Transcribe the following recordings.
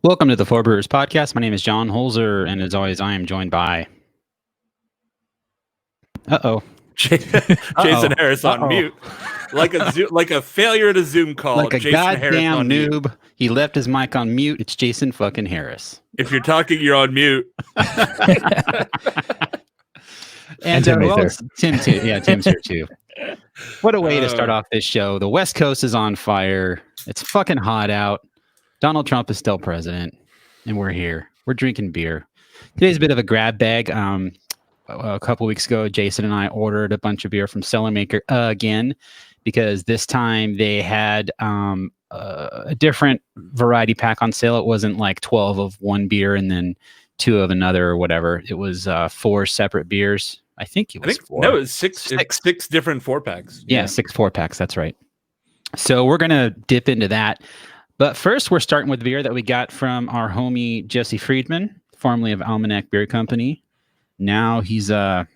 Welcome to the Four Brewers Podcast. My name is John Holzer, and as always, I am joined by. Jason Harris on mute, like a failure to Zoom call. Like a Jason Harris goddamn on noob. Mute. He left his mic on mute. It's Jason fucking Harris. If you're talking, you're on mute. And Tim too. Yeah, Tim's here too. What a way to start off this show. The West Coast is on fire. It's fucking hot out. Donald Trump is still president, and we're here. We're drinking beer. Today's a bit of a grab bag. A couple weeks ago, Jason and I ordered a bunch of beer from Cellar Maker again, because this time they had a different variety pack on sale. It wasn't like 12 of one beer and then 2 of another or whatever. It was 4 separate beers. I think it was 4. No, it was six different 4-packs. Yeah, 6 4-packs. That's right. So we're going to dip into that. But first, we're starting with beer that we got from our homie Jesse Friedman, formerly of Almanac Beer Company. Now he does, I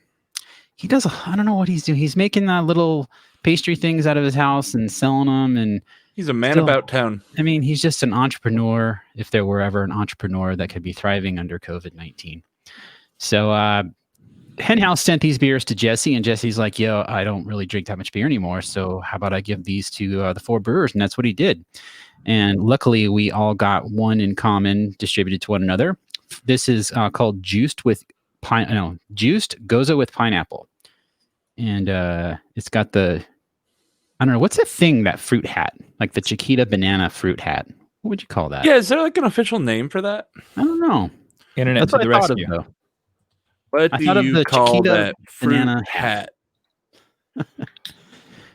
don't know what he's doing. He's making little pastry things out of his house and selling them. And he's a man about town. I mean, he's just an entrepreneur, if there were ever an entrepreneur that could be thriving under COVID-19. So Henhouse sent these beers to Jesse, and Jesse's like, yo, I don't really drink that much beer anymore. So how about I give these to the 4 brewers? And that's what he did. And luckily, we all got one in common, distributed to one another. This is called Juiced Goza with Pineapple. And it's got I don't know, what's that thing, that fruit hat? Like the Chiquita banana fruit hat. What would you call that? Yeah, is there like an official name for that? I don't know. Internet That's to what the I thought rescue. of, though. What I do thought of you the call Chiquita that fruit banana hat?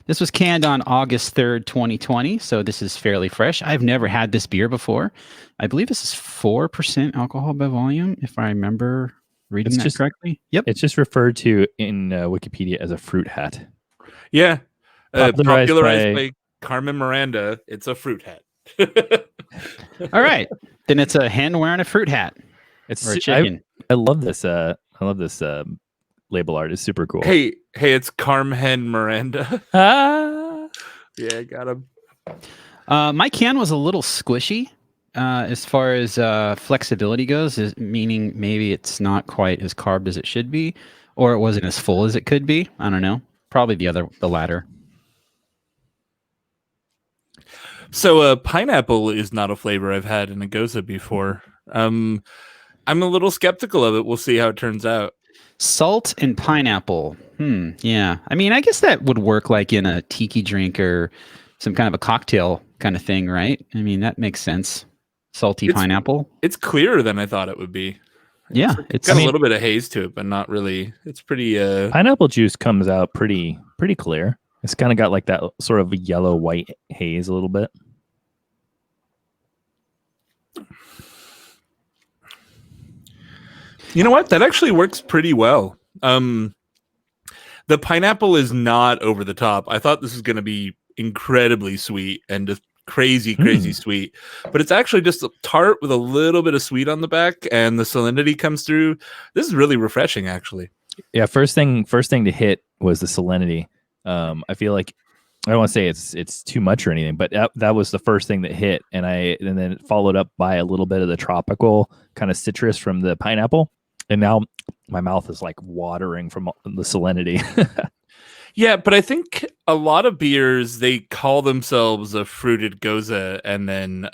This was canned on August 3rd, 2020, so this is fairly fresh. I've never had this beer before. I believe this is 4% alcohol by volume, if I remember reading that correctly. Yep. It's just referred to in Wikipedia as a fruit hat. Yeah. Popularized by Carmen Miranda. It's a fruit hat. All right. Then it's a hen wearing a fruit hat. It's or a chicken. I love this. Label art is super cool. Hey, it's Carmen Miranda. Yeah, I got him. My can was a little squishy as far as flexibility goes, meaning maybe it's not quite as carved as it should be, or it wasn't as full as it could be. I don't know. Probably the latter. So pineapple is not a flavor I've had in a Goza before. I'm a little skeptical of it. We'll see how it turns out. Salt and pineapple. Yeah. I mean, I guess that would work like in a tiki drink or some kind of a cocktail kind of thing, right? I mean, that makes sense. Salty pineapple. It's clearer than I thought it would be. Yeah. It's got a little bit of haze to it, but not really. It's pretty... Pineapple juice comes out pretty clear. It's kind of got like that sort of yellow-white haze a little bit. You know what? That actually works pretty well. The pineapple is not over the top. I thought this was going to be incredibly sweet and just crazy sweet, but it's actually just a tart with a little bit of sweet on the back, and the salinity comes through. This is really refreshing, actually. Yeah, first thing to hit was the salinity. I feel like I don't want to say it's too much or anything, but that was the first thing that hit, and then followed up by a little bit of the tropical kind of citrus from the pineapple. And now my mouth is like watering from the salinity. Yeah, but I think a lot of beers, they call themselves a fruited Goza, and then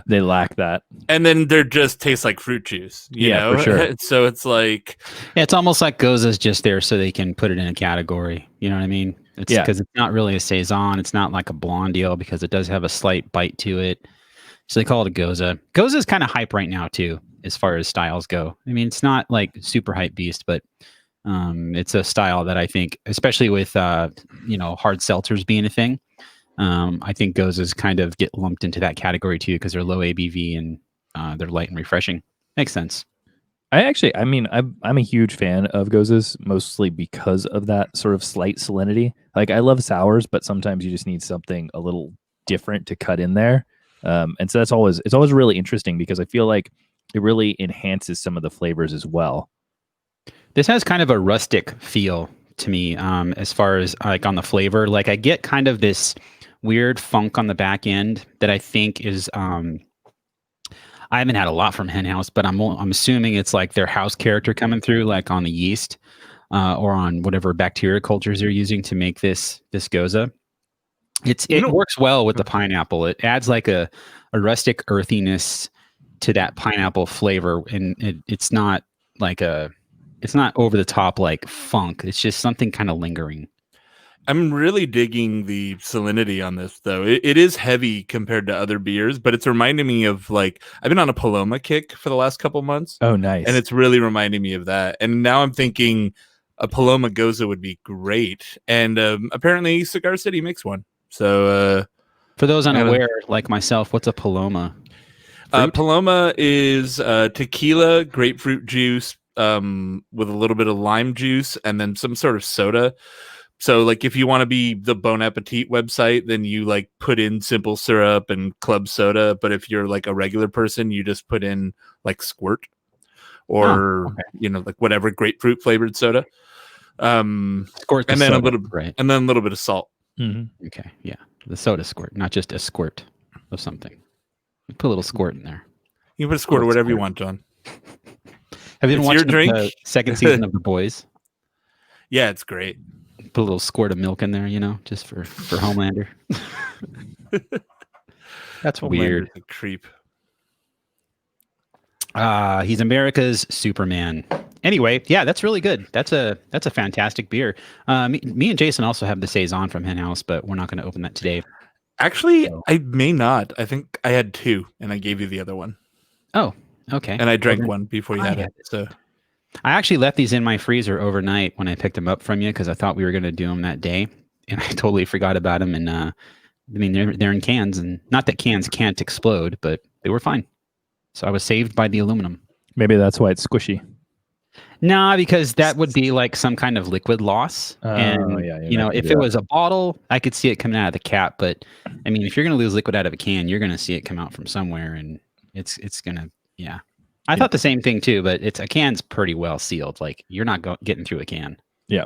they lack that. And then they just taste like fruit juice. You know? For sure. So it's like... Yeah, it's almost like Goza's just there so they can put it in a category. You know what I mean? It's because it's not really a Saison. It's not like a blonde ale because it does have a slight bite to it. So they call it a Goza. Goza's kind of hype right now, too, as far as styles go. I mean, it's not like super hype beast, but it's a style that I think, especially with hard seltzers being a thing, I think Gozas kind of get lumped into that category too because they're low ABV and they're light and refreshing. Makes sense. I'm a huge fan of Gozas, mostly because of that sort of slight salinity. Like, I love sours, but sometimes you just need something a little different to cut in there. And so it's always really interesting because I feel like it really enhances some of the flavors as well. This has kind of a rustic feel to me, as far as like on the flavor. Like, I get kind of this weird funk on the back end that I think is I haven't had a lot from Hen House, but I'm assuming it's like their house character coming through, like on the yeast or on whatever bacteria cultures they're using to make this goza. It works well with the pineapple. It adds like a rustic earthiness to that pineapple flavor, and it's not like it's not over the top like funk. It's just something kind of lingering. I'm really digging the salinity on this, though. It is heavy compared to other beers, but it's reminding me of like I've been on a Paloma kick for the last couple months. Oh, nice! And it's really reminding me of that. And now I'm thinking a Paloma Goza would be great. And apparently, Cigar City makes one. So, for those unaware, like myself, what's a Paloma? Paloma is tequila, grapefruit juice with a little bit of lime juice, and then some sort of soda. So, like, if you want to be the Bon Appetit website, then you like put in simple syrup and club soda. But if you're like a regular person, you just put in like Squirt or like whatever grapefruit flavored soda. Squirt, and then soda, a little, right? And then a little bit of salt. Mm-hmm. Okay, yeah, the soda squirt, not just a squirt of something. You put a little squirt in there. You can put a squirt or whatever you want, John. Have you been watching the second season of The Boys? Yeah, it's great. Put a little squirt of milk in there, just for Homelander. That's Homelander's weird. A creep. He's America's Superman. Anyway, yeah, that's really good. That's a fantastic beer. Me and Jason also have the Saison from Hen House, but we're not going to open that today. Actually, I may not. I think I had two, and I gave you the other one. Oh, okay. And I drank one before you had it. So I actually left these in my freezer overnight when I picked them up from you because I thought we were going to do them that day, and I totally forgot about them. And I mean, they're in cans, and not that cans can't explode, but they were fine. So I was saved by the aluminum. Maybe that's why it's squishy. Nah, because that would be like some kind of liquid loss. And, if it was a bottle, I could see it coming out of the cap. But, I mean, if you're going to lose liquid out of a can, you're going to see it come out from somewhere. And it's going to, yeah. I thought the same thing, too. But a can's pretty well sealed. Like, you're not getting through a can. Yeah.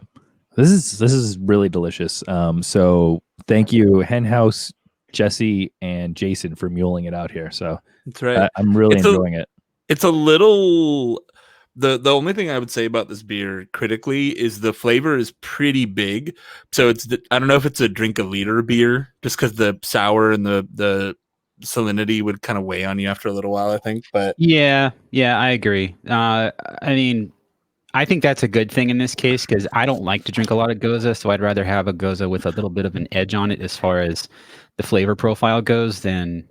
This is really delicious. So thank you, Hen House, Jesse, and Jason for muling it out here. So that's right. I'm really enjoying it. It's a little... The only thing I would say about this beer critically is the flavor is pretty big. So I don't know if it's a drink a liter beer just because the sour and the salinity would kind of weigh on you after a little while, I think. But yeah, I agree. I mean, I think that's a good thing in this case because I don't like to drink a lot of Goza, so I'd rather have a Goza with a little bit of an edge on it as far as the flavor profile goes than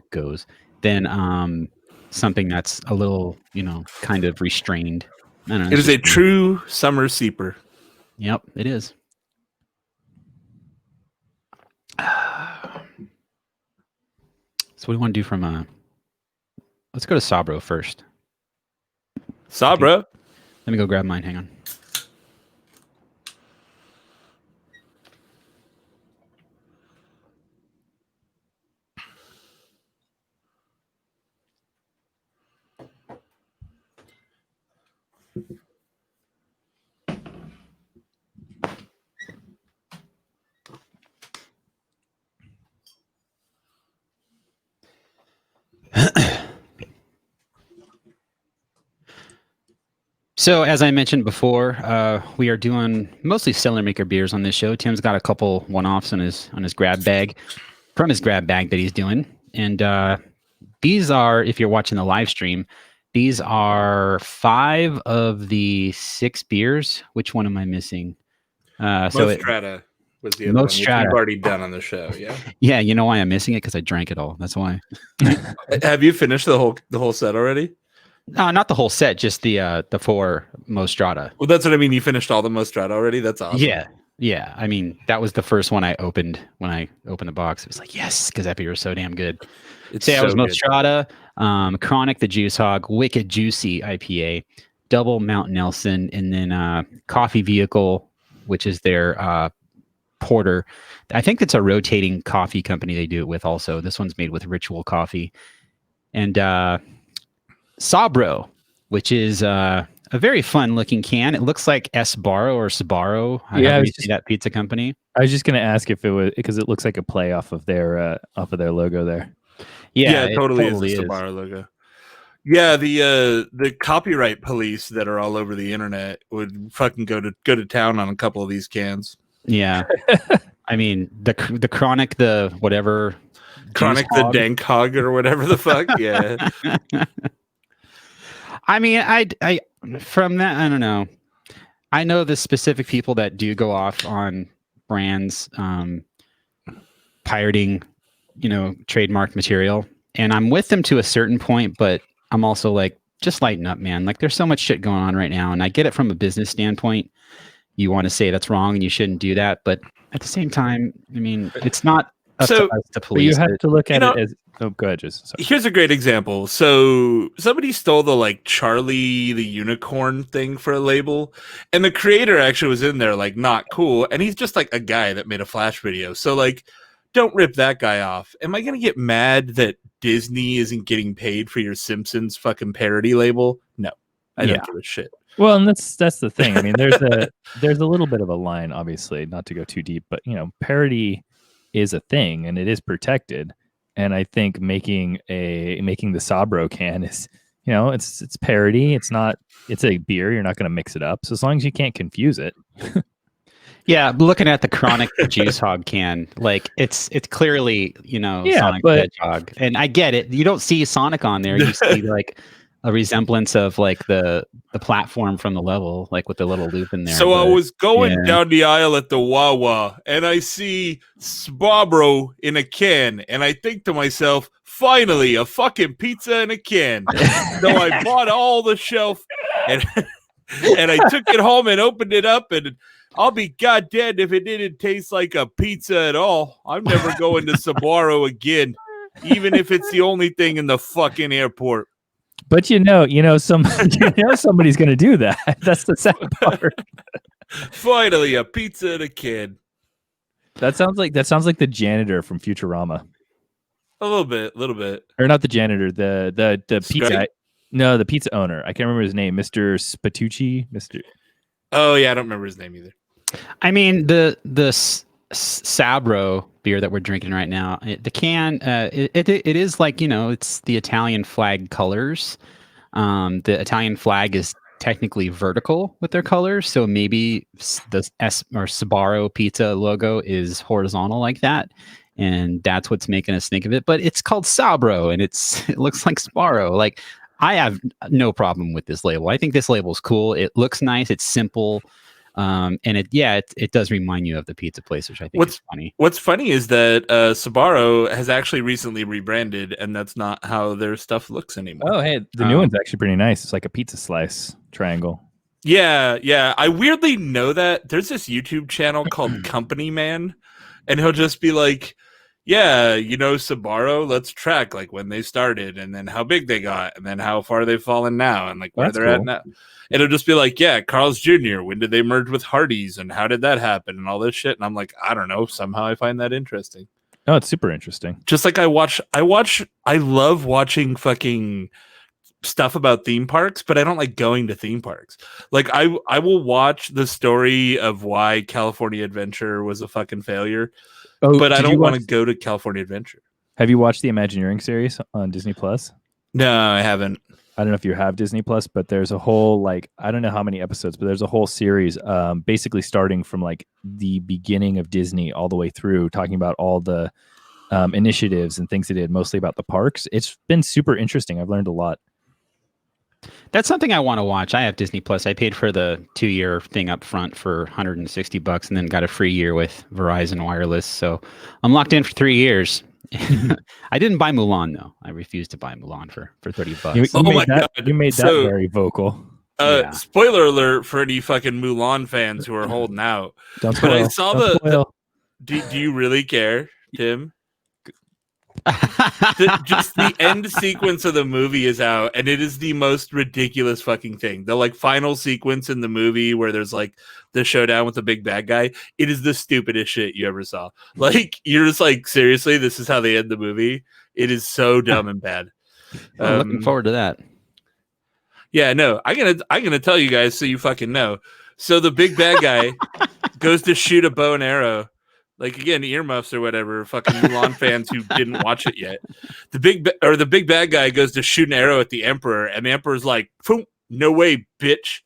something that's a little, kind of restrained. I don't know, it is a true summer seeper. Yep, it is. So what do you want to do from let's go to Sabro first. Sabro? Okay. Let me go grab mine. Hang on. So as I mentioned before, we are doing mostly cellar maker beers on this show. Tim's got a couple one-offs on his grab bag that he's doing, and these are, if you're watching the live stream, these are 5 of the 6 beers. Which one am I missing? Mostrata was the other one, which we've already done on the show. Yeah. Yeah, you know why I'm missing it? Because I drank it all. That's why. Have you finished the whole set already? No, not the whole set, just the 4 Mostrata. Well, that's what I mean. You finished all the Mostrata already? That's awesome. Yeah. I mean, that was the first one I opened when I opened the box. It was like, yes, because that beer was so damn good. It was Mostrata, Chronic the Juice Hog, Wicked Juicy IPA, Double Mount Nelson, and then Coffee Vehicle, which is their porter. I think it's a rotating coffee company they do it with also. This one's made with Ritual Coffee. And Sabro, which is a very fun looking can. It looks like Sbarro or Sbarro. Yeah, see that pizza company. I was just going to ask if it was because it looks like a play off of their logo there. Yeah, it totally is the Sbarro logo. Yeah, the copyright police that are all over the internet would fucking go to town on a couple of these cans. Yeah. I mean, the chronic, the whatever. Chronic the dank hog or whatever the fuck. Yeah. I mean, I from that, I don't know. I know the specific people that do go off on brands pirating, trademark material. And I'm with them to a certain point, but I'm also like, just lighten up, man. Like, there's so much shit going on right now. And I get it from a business standpoint. You want to say that's wrong and you shouldn't do that. But at the same time, I mean, it's not up to us to police. You have to look at it as, go ahead, just here's a great example. So somebody stole the like Charlie the Unicorn thing for a label, and the creator actually was in there like not cool, and he's just like a guy that made a Flash video. So like, don't rip that guy off. Am I gonna get mad that Disney isn't getting paid for your Simpsons fucking parody label? No, I don't give a shit. Well, and that's the thing. I mean, there's a little bit of a line, obviously, not to go too deep, but parody is a thing and it is protected. And I think making the Sabro can is, it's parody. It's a beer. You're not going to mix it up. So as long as you can't confuse it. Yeah, looking at the Chronic Juice Hog can, like it's clearly, Sonic the Hedgehog. And I get it. You don't see Sonic on there. You see like a resemblance of like the platform from the level, like with the little loop in there. So I was going down the aisle at the Wawa and I see Sbarbro in a can, and I think to myself, finally a fucking pizza in a can. So I bought all the shelf and I took it home and opened it up, and I'll be goddamn if it didn't taste like a pizza at all. I'm never going to Sbarbro again, even if it's the only thing in the fucking airport. But somebody's going to do that. That's the sad part. Finally, a pizza in a can. That sounds like the janitor from Futurama. A little bit. Or not the janitor, the pizza. No, the pizza owner. I can't remember his name. Mr. Spatucci. Oh yeah, I don't remember his name either. I mean, the Sabro beer that we're drinking right now, the can, it is like, it's the Italian flag colors. The Italian flag is technically vertical with their colors, so maybe the S or Sbarro pizza logo is horizontal like that, and that's what's making us think of it. But it's called Sabro, and it looks like Sbarro. Like, I have no problem with this label. I think this label is cool. It looks nice. It's simple. And it does remind you of the pizza place, which I think is funny. What's funny is that Sbarro has actually recently rebranded, and that's not how their stuff looks anymore. Oh, hey, the new one's actually pretty nice. It's like a pizza slice triangle. Yeah. I weirdly know that. There's this YouTube channel called Company Man, and he'll just be like, yeah, Sbarro, let's track like when they started and then how big they got and then how far they've fallen now and like where they're at now. It'll just be like, yeah, Carl's Jr., when did they merge with Hardee's and how did that happen and all this shit. And I'm like, I don't know. Somehow I find that interesting. Oh, it's super interesting. Just like I love watching fucking stuff about theme parks, but I don't like going to theme parks. Like I will watch the story of why California Adventure was a fucking failure. Oh, but I don't want to go to California Adventure. Have you watched the Imagineering series on Disney Plus? No, I haven't. I don't know if you have Disney Plus, but there's a whole I don't know how many episodes, but there's a whole series basically starting from like the beginning of Disney all the way through, talking about all the initiatives and things they did, mostly about the parks. It's been super interesting. I've learned a lot. That's something I want to watch. I have Disney Plus. I paid for the 2-year thing up front for $160 and then got a free year with Verizon Wireless. So I'm locked in for 3 years. I didn't buy Mulan though. I refused to buy Mulan for $30. You made that very vocal. Spoiler alert for any fucking Mulan fans who are holding out. Don't spoil. But I saw do you really care, Tim? Just the end sequence of the movie is out, and it is the most ridiculous fucking thing. The like final sequence in the movie where there's like the showdown with the big bad guy. It is the stupidest shit you ever saw. Like, you're just like, seriously, this is how they end the movie? It is so dumb and bad. Looking forward to that. Yeah, no, I'm gonna tell you guys so you fucking know. So the big bad guy goes to shoot a bow and arrow, Like again, earmuffs or whatever. Fucking Mulan fans who didn't watch it yet. The big bad guy goes to shoot an arrow at the Emperor, and the Emperor's like, "No way, bitch!"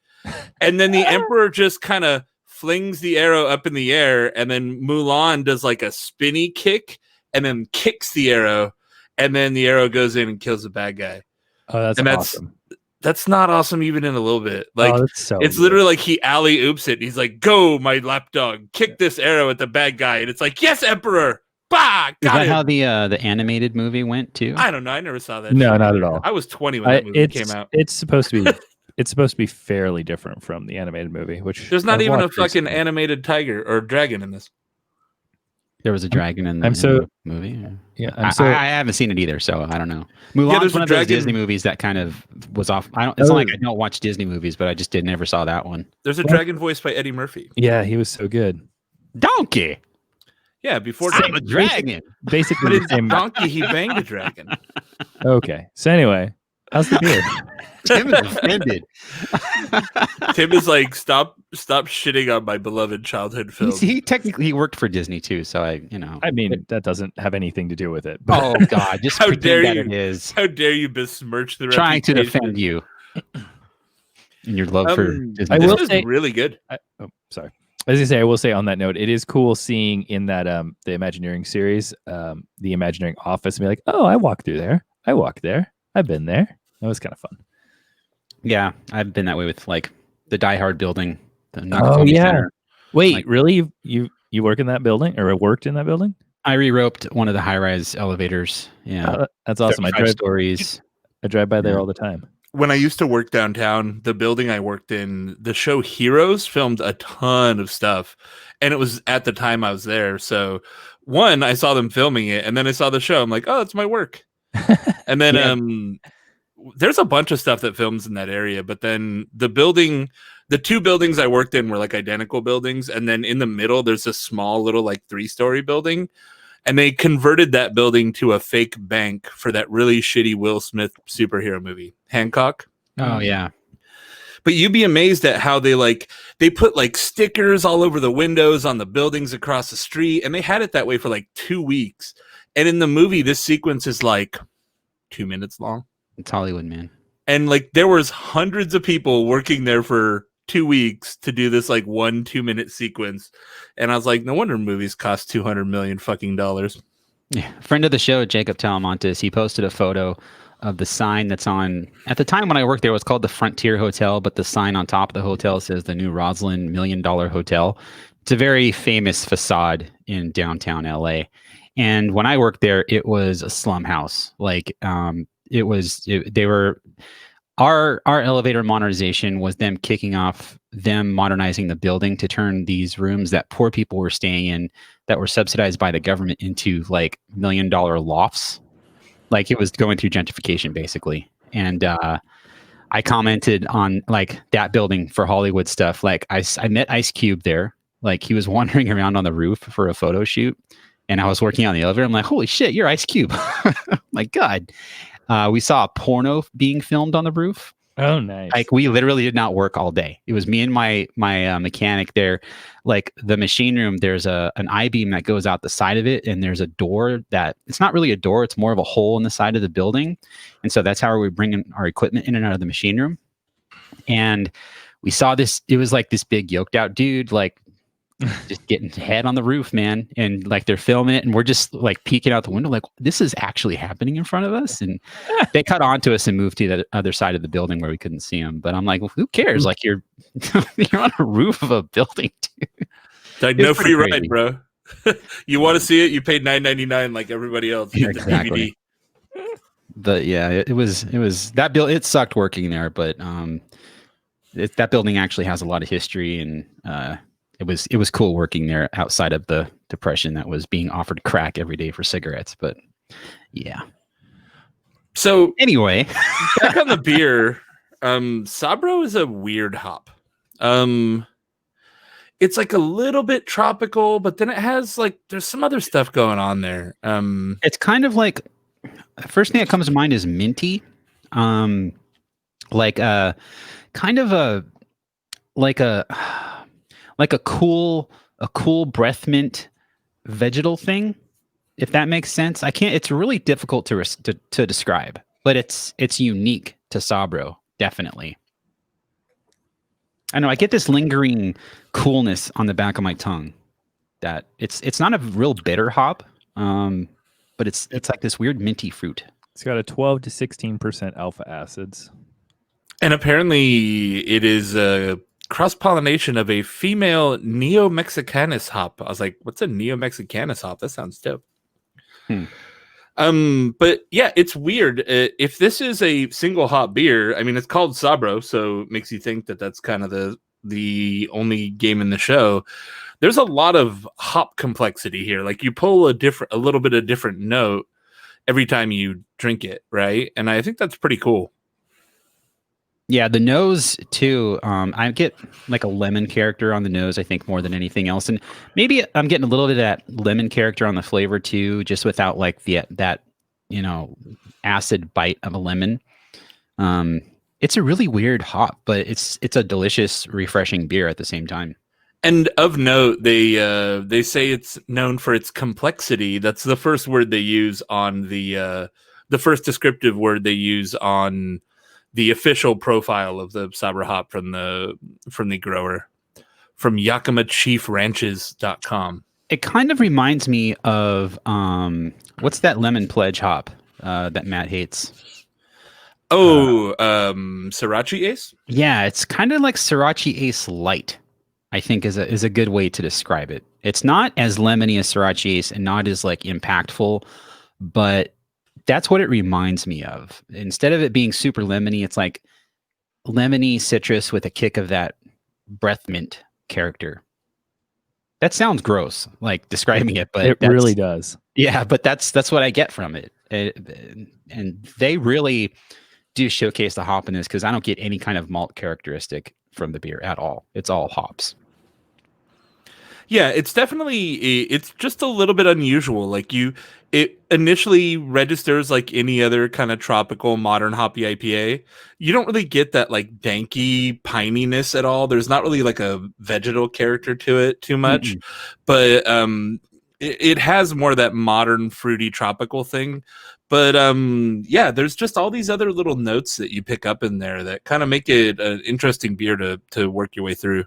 And then the Emperor just kind of flings the arrow up in the air, and then Mulan does like a spinny kick, and then kicks the arrow, and then the arrow goes in and kills the bad guy. Oh, that's awesome. That's not awesome even in a little bit. Like it's good. Literally like he alley oops it. And he's like, "Go, my lapdog, kick this arrow at the bad guy." And it's like, "Yes, Emperor." Bah! Is that how the animated movie went too? I don't know. I never saw that. No, not at all. I was 20 when that movie came out. It's supposed to be fairly different from the animated movie, which there's not even a fucking animated tiger or dragon in this. There was a dragon in the movie. Yeah, I haven't seen it either, so I don't know. Mulan's one of those Disney movies that kind of was off. It's not like I don't watch Disney movies, but I just never saw that one. There's a dragon voiced by Eddie Murphy. Yeah, he was so good. Donkey. Yeah, before I'm a dragon. Basically, the same Donkey. He banged a dragon. Okay, so anyway, how's the beer? Tim is offended. Tim is like, stop shitting on my beloved childhood film. He technically worked for Disney too, so I mean, that doesn't have anything to do with it. But. Oh God, just how dare you? It is. How dare you besmirch the trying to defend you in your love for Disney? I will say, really good. Sorry. As I say, I will say on that note, it is cool seeing in that the Imagineering series, the Imagineering office, and be like, "Oh, I walked through there. I walked there. I've been there." That was kind of fun. Yeah, I've been that way with like the Die Hard building. Center. Wait, like, really? You work in that building or worked in that building? I re-roped one of the high-rise elevators. Yeah, that's awesome. I drive by there all the time. When I used to work downtown, the building I worked in, the show Heroes filmed a ton of stuff, and it was at the time I was there. So, one, I saw them filming it, and then I saw the show. I'm like, oh, that's my work. And then there's a bunch of stuff that films in that area, but then the two buildings I worked in were like identical buildings, and then in the middle there's a small little like 3-story building, and they converted that building to a fake bank for that really shitty Will Smith superhero movie, Hancock. Oh yeah. But you'd be amazed at how they put like stickers all over the windows on the buildings across the street, and they had it that way for like 2 weeks. And in the movie, this sequence is like 2 minutes long. It's Hollywood, man. And like there was hundreds of people working there for 2 weeks to do this like 1-2 minute sequence. And I was like, no wonder movies cost $200 million fucking dollars. Yeah. Friend of the show, Jacob Talamontes, he posted a photo of the sign that's on, at the time when I worked there, it was called the Frontier Hotel, but the sign on top of the hotel says the New Roslyn $1 Million Hotel. It's a very famous facade in downtown LA. And when I worked there, it was a slum house. Like, our elevator modernization was them kicking off them modernizing the building to turn these rooms that poor people were staying in that were subsidized by the government into like $1 million lofts. Like it was going through gentrification basically. And I commented on like that building for Hollywood stuff. Like I met Ice Cube there. Like he was wandering around on the roof for a photo shoot, and I was working on the elevator. I'm like, holy shit, you're Ice Cube. My God. We saw a porno being filmed on the roof. Oh, nice. Like we literally did not work all day. It was me and my mechanic there. Like the machine room, there's an I-beam that goes out the side of it, and there's a door that it's not really a door. It's more of a hole in the side of the building. And so that's how we bring in our equipment in and out of the machine room. And we saw this. It was like this big yoked out dude, like just getting head on the roof, man. And like they're filming it, and we're just like peeking out the window, like this is actually happening in front of us. And they cut onto us and moved to the other side of the building where we couldn't see them. But I'm like, well, who cares? Like you're on a roof of a building, dude. Like no free ride, bro. You want to see it? You paid $9.99 like everybody else. Yeah, exactly. But yeah, it was that build. It sucked working there, but that building actually has a lot of history, and it was cool working there outside of the depression that was being offered crack every day for cigarettes. But yeah. So anyway, back on the beer, Sabro is a weird hop. It's like a little bit tropical, but then it has like there's some other stuff going on there. It's kind of like the first thing that comes to mind is minty, like a kind of a like a cool breath mint vegetal thing, if that makes sense. I can't. It's really difficult to describe, but it's unique to Sabro, definitely. I know I get this lingering coolness on the back of my tongue. That it's not a real bitter hop, but it's like this weird minty fruit. It's got a 12 to 16% alpha acids. And apparently it is a cross-pollination of a female Neo-Mexicanus hop. I was like, what's a Neo-Mexicanus hop? That sounds dope. But yeah, it's weird. If this is a single hop beer, I mean, it's called Sabro, so it makes you think that that's kind of the only game in the show. There's a lot of hop complexity here. Like you pull a little bit of different note every time you drink it, right? And I think that's pretty cool. Yeah, the nose too. I get like a lemon character on the nose, I think, more than anything else, and maybe I'm getting a little bit of that lemon character on the flavor too, just without like that acid bite of a lemon. It's a really weird hop, but it's a delicious, refreshing beer at the same time. And of note, they say it's known for its complexity. That's the first word they use on the first descriptive word they use on the official profile of the Sabro hop from the grower, from YakimaChiefRanches.com. It kind of reminds me of what's that lemon pledge hop that Matt hates? Sriracha Ace? Yeah, it's kind of like Sriracha Ace Light, I think is a good way to describe it. It's not as lemony as Sriracha Ace and not as like impactful, but that's what it reminds me of. Instead of it being super lemony, it's like lemony citrus with a kick of that breath mint character. That sounds gross, like describing it, but it really does. Yeah, but that's what I get from it. And they really do showcase the hop in this because I don't get any kind of malt characteristic from the beer at all. It's all hops. Yeah, it's just a little bit unusual. Like it initially registers like any other kind of tropical modern hoppy IPA. You don't really get that like danky pininess at all. There's not really like a vegetal character to it too much, but it has more of that modern fruity tropical thing. But yeah, there's just all these other little notes that you pick up in there that kind of make it an interesting beer to work your way through.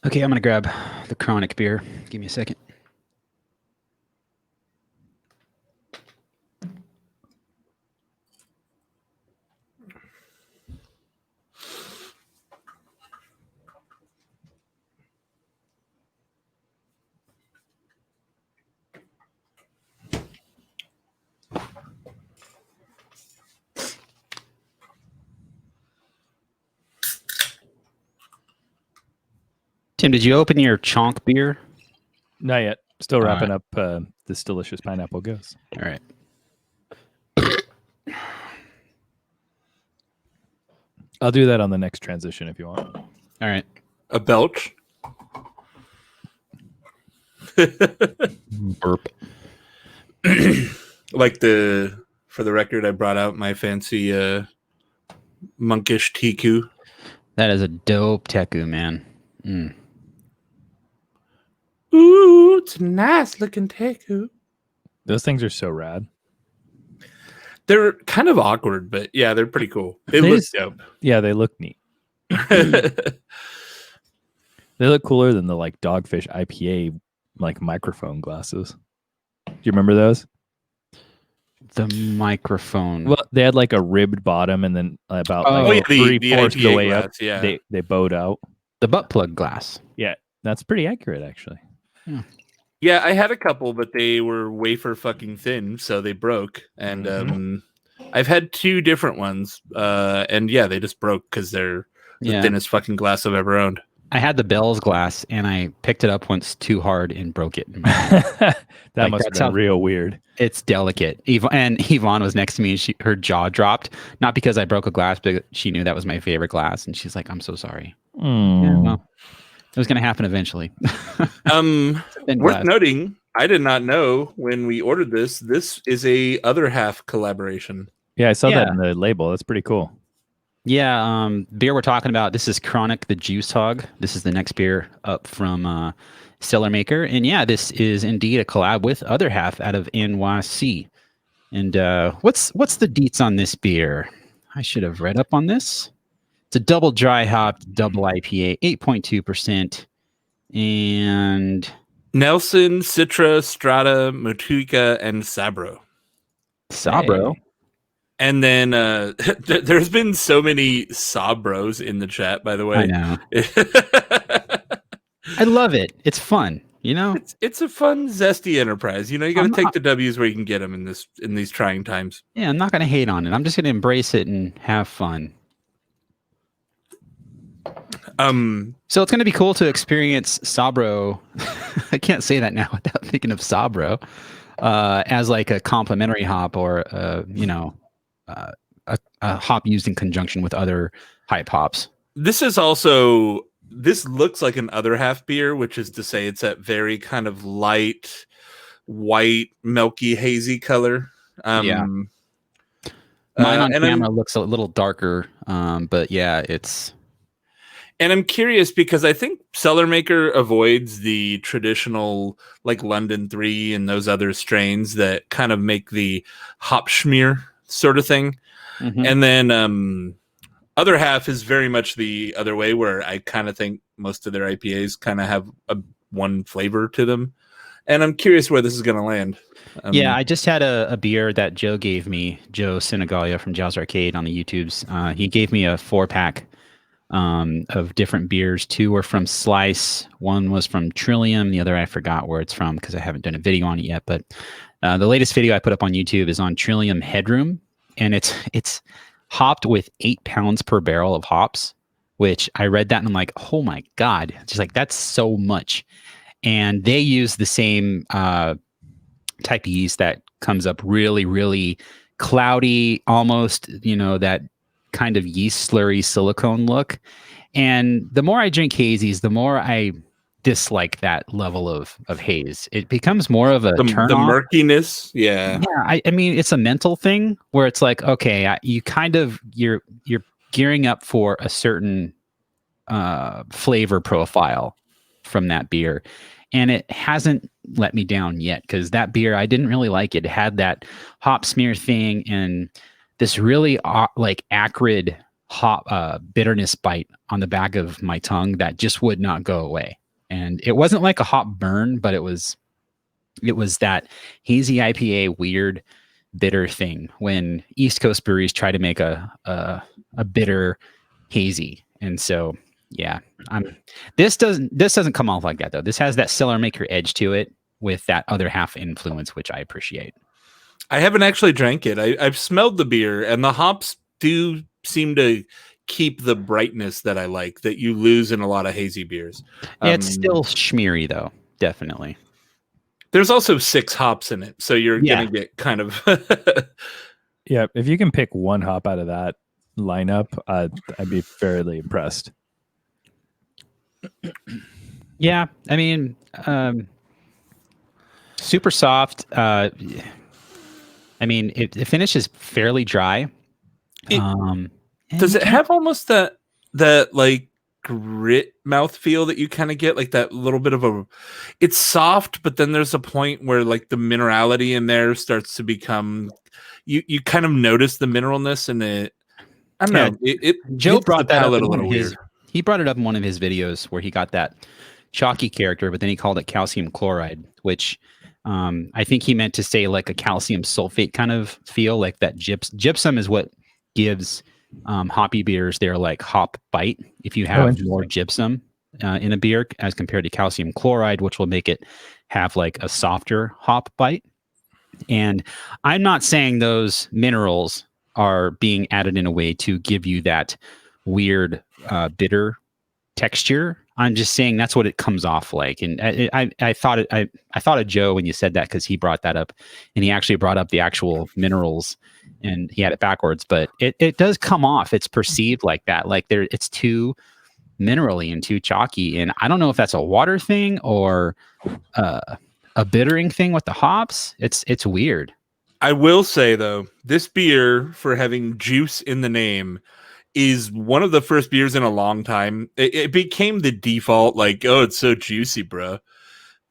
Okay, I'm going to grab the Chronic beer. Give me a second. Tim, did you open your Chonk beer? Not yet. Still wrapping up this delicious pineapple goose. All right. I'll do that on the next transition if you want. All right. A belch. Burp. For the record, I brought out my fancy monkish Tiku. That is a dope Teku, man. Ooh, it's a nice looking Teku. Those things are so rad. They're kind of awkward, but yeah, they're pretty cool. They look dope. Yeah, they look neat. They look cooler than the like Dogfish IPA like microphone glasses. Do you remember those? The microphone. Well, they had like a ribbed bottom, and then about the 3/4 of the way glass, up, yeah. they bowed out. The butt plug glass. Yeah, that's pretty accurate, actually. Yeah, I had a couple, but they were wafer fucking thin, so they broke. And I've had two different ones, and yeah, they just broke because they're the thinnest fucking glass I've ever owned. I had the Bell's glass, and I picked it up once too hard and broke it. That must have been real weird. It's delicate. Yvonne was next to me, and her jaw dropped. Not because I broke a glass, but she knew that was my favorite glass, and she's like, "I'm so sorry." Yeah, well, it was going to happen eventually. Worth noting, I did not know when we ordered this. This is a other half collaboration. Yeah, I saw that in the label. That's pretty cool. Yeah, beer we're talking about. This is Chronic, the Juice Hog. This is the next beer up from Cellar Maker, and yeah, this is indeed a collab with Other Half out of NYC. And what's the deets on this beer? I should have read up on this. It's a double dry hopped double IPA, 8.2%, and Nelson, Citra, Strata, Motueka, and Sabro. Sabro. Hey. And then there's been so many Sabros in the chat, by the way. I know. I love it. It's fun. You know, it's a fun, zesty enterprise. You know, you got to take the W's where you can get them in these trying times. Yeah, I'm not going to hate on it. I'm just going to embrace it and have fun. So it's going to be cool to experience Sabro. I can't say that now without thinking of Sabro as like a complementary hop or a hop used in conjunction with other hype hops. This looks like an Other Half beer, which is to say it's that very kind of light, white, milky, hazy color. Yeah. Mine on camera looks a little darker, but yeah, it's... And I'm curious because I think Cellar Maker avoids the traditional like London 3 and those other strains that kind of make the hop schmear sort of thing. Mm-hmm. And then Other Half is very much the other way, where I kind of think most of their IPAs kind of have one flavor to them. And I'm curious where this is going to land. Yeah, I just had a beer that Joe gave me, Joe Senegalia from Jow's Arcade on the YouTubes. He gave me a 4-pack of different beers. 2 were from Slice, 1 was from Trillium, the other I forgot where it's from because I haven't done a video on it yet. But the latest video I put up on YouTube is on Trillium Headroom, and it's hopped with 8 pounds per barrel of hops, which I read that and I'm like, oh my god, just like that's so much. And they use the same type of yeast that comes up really, really cloudy, almost, that kind of yeast slurry silicone look. And the more I drink hazies, the more I dislike that level of haze. It becomes more of a turn off. The murkiness. Yeah. I mean, it's a mental thing where it's like, okay, you kind of, you're gearing up for a certain flavor profile from that beer. And it hasn't let me down yet, because that beer, I didn't really like it. It had that hop smear thing and this really like acrid hop bitterness bite on the back of my tongue that just would not go away. And it wasn't like a hop burn, but it was that hazy IPA weird bitter thing when East Coast breweries try to make a bitter hazy. And so yeah, this doesn't come off like that though. This has that Cellar Maker edge to it with that Other Half influence, which I appreciate. I haven't actually drank it. I've smelled the beer, and the hops do seem to keep the brightness that I like that you lose in a lot of hazy beers. Yeah, it's still schmeary though, definitely. There's also 6 hops in it, so you're gonna get kind of yeah. If you can pick one hop out of that lineup, I'd be fairly impressed. Yeah, I mean, super soft. I mean, it finishes fairly dry. Does it have almost that like grit mouthfeel that you kind of get, like that little bit of it's soft, but then there's a point where like the minerality in there starts to become, you kind of notice the mineralness in it. I don't know. Joe brought that up a little weird. He brought it up in one of his videos where he got that chalky character, but then he called it calcium chloride, which I think he meant to say like a calcium sulfate kind of feel, like that gypsum is what gives hoppy beers their like hop bite. If you have more gypsum in a beer as compared to calcium chloride, which will make it have like a softer hop bite. And I'm not saying those minerals are being added in a way to give you that weird bitter texture. I'm just saying that's what it comes off like. And I thought of Joe when you said that, because he brought that up, and he actually brought up the actual minerals and he had it backwards, but it does come off. It's perceived like that. Like it's too minerally and too chalky. And I don't know if that's a water thing or a bittering thing with the hops. It's weird. I will say though, this beer, for having juice in the name, is one of the first beers in a long time. It became the default, like, oh, it's so juicy, bro.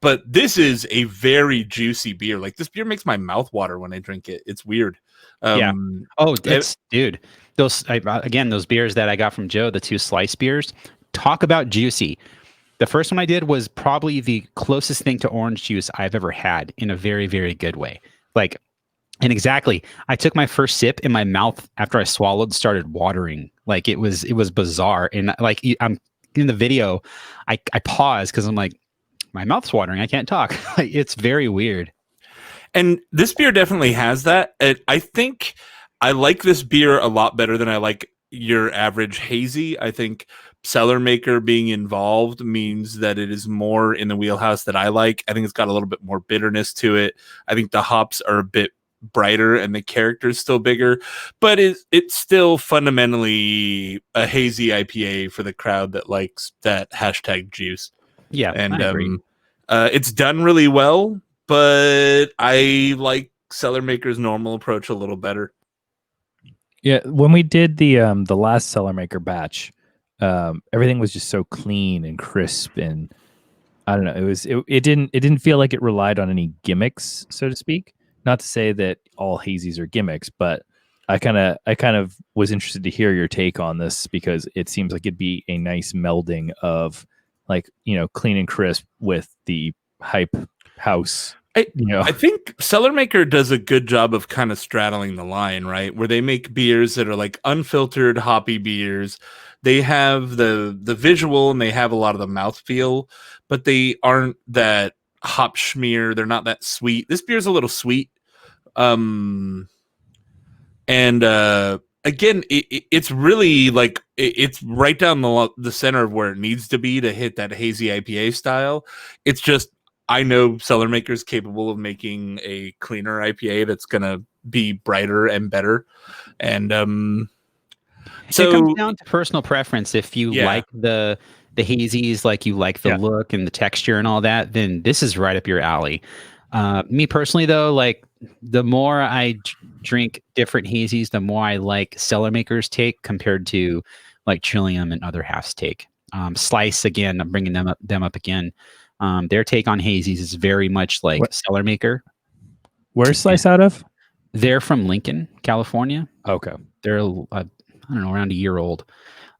But this is a very juicy beer. Like, this beer makes my mouth water when I drink it. It's weird. Yeah. Oh, dude. Those beers that I got from Joe, the 2 slice beers, talk about juicy. The first one I did was probably the closest thing to orange juice I've ever had in a very, very good way. Like, and exactly, I took my first sip and my mouth after I swallowed started watering. Like it was bizarre. And like I'm in the video, I paused because I'm like, my mouth's watering. I can't talk. It's very weird. And this beer definitely has that. I think I like this beer a lot better than I like your average hazy. I think cellar maker being involved means that it is more in the wheelhouse that I like. I think it's got a little bit more bitterness to it. I think the hops are a bit brighter and the character is still bigger, but it's still fundamentally a hazy IPA for the crowd that likes that hashtag juice. Yeah, and I agree. It's done really well, but I like cellar maker's normal approach a little better. Yeah, when we did the last cellar maker batch, everything was just so clean and crisp, and I don't know. It didn't feel like it relied on any gimmicks, so to speak. Not to say that all hazies are gimmicks, but I kind of was interested to hear your take on this because it seems like it'd be a nice melding of like, clean and crisp with the hype house. I think cellar maker does a good job of kind of straddling the line, right? Where they make beers that are like unfiltered hoppy beers. They have the visual and they have a lot of the mouthfeel, but they aren't that hop schmear. They're not that sweet. This beer's a little sweet. And again, it's really like it's right down the center of where it needs to be to hit that hazy IPA style. It's just I know cellar makers capable of making a cleaner IPA that's gonna be brighter and better. And so it comes down to personal preference. If you like the hazies, like you like the look and the texture and all that, then this is right up your alley. Me personally, though, like the more I drink different hazies, the more I like cellar makers take compared to like Trillium and other halves take. Slice, again, I'm bringing them up again. Their take on hazies is very much like cellar maker. Where's Slice out of? They're from Lincoln, California. Okay. They're I don't know, around a year old.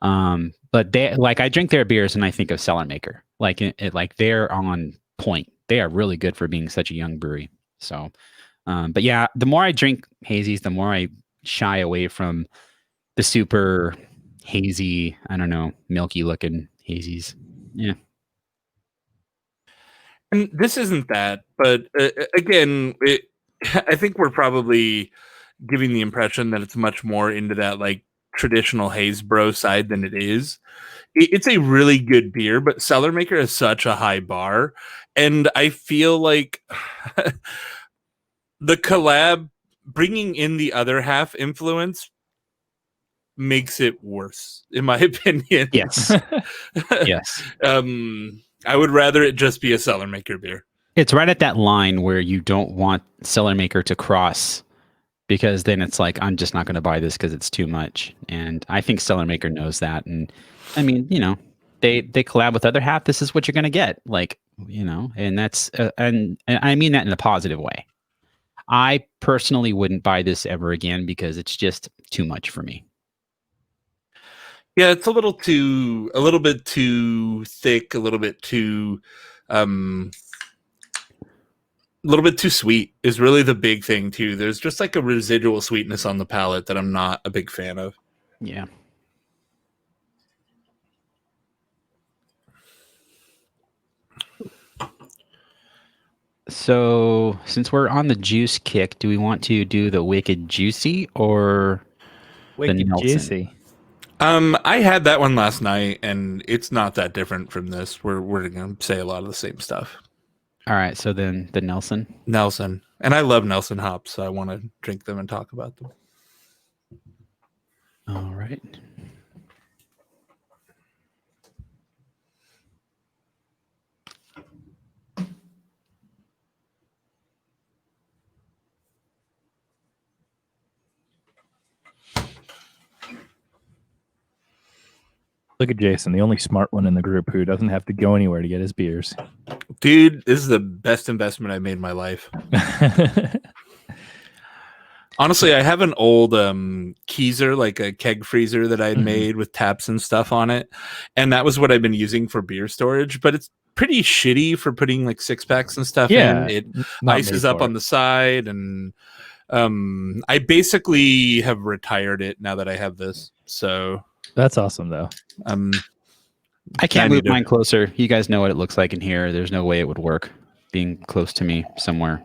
But they like I drink their beers and I think of cellar maker. Like like they're on point. They are really good for being such a young brewery. So, but yeah, the more I drink hazies, the more I shy away from the super hazy, I don't know, milky looking hazies. Yeah. And this isn't that, but again, I think we're probably giving the impression that it's much more into that like traditional haze bro side than it is. It's a really good beer, but cellar maker is such a high bar, and I feel like the collab bringing in the other half influence makes it worse, in my opinion. Yes. Yes. I would rather it just be a cellar maker beer. It's right at that line where you don't want cellar maker to cross, because then it's like, I'm just not going to buy this because it's too much. And I think cellar maker knows that. And I mean, they collab with other half. This is what you're going to get. Like, and that's, and I mean that in a positive way. I personally wouldn't buy this ever again because it's just too much for me. Yeah, it's a little bit too thick, a little bit too sweet is really the big thing too. There's just like a residual sweetness on the palate that I'm not a big fan of. Yeah. So, since we're on the juice kick, do we want to do the Wicked Juicy or Wicked the Nelson? Juicy? I had that one last night, and it's not that different from this. We're gonna say a lot of the same stuff. All right, so then the Nelson. And I love Nelson hops, so I want to drink them and talk about them. All right. Look at Jason, the only smart one in the group who doesn't have to go anywhere to get his beers. Dude, this is the best investment I made in my life. Honestly, I have an old Keyser, like a keg freezer that I had made with taps and stuff on it. And that was what I've been using for beer storage. But it's pretty shitty for putting like 6-packs and stuff in. It ices up on the side. And I basically have retired it now that I have this. So that's awesome, though. I can't move mine closer. You guys know what it looks like in here. There's no way it would work being close to me somewhere.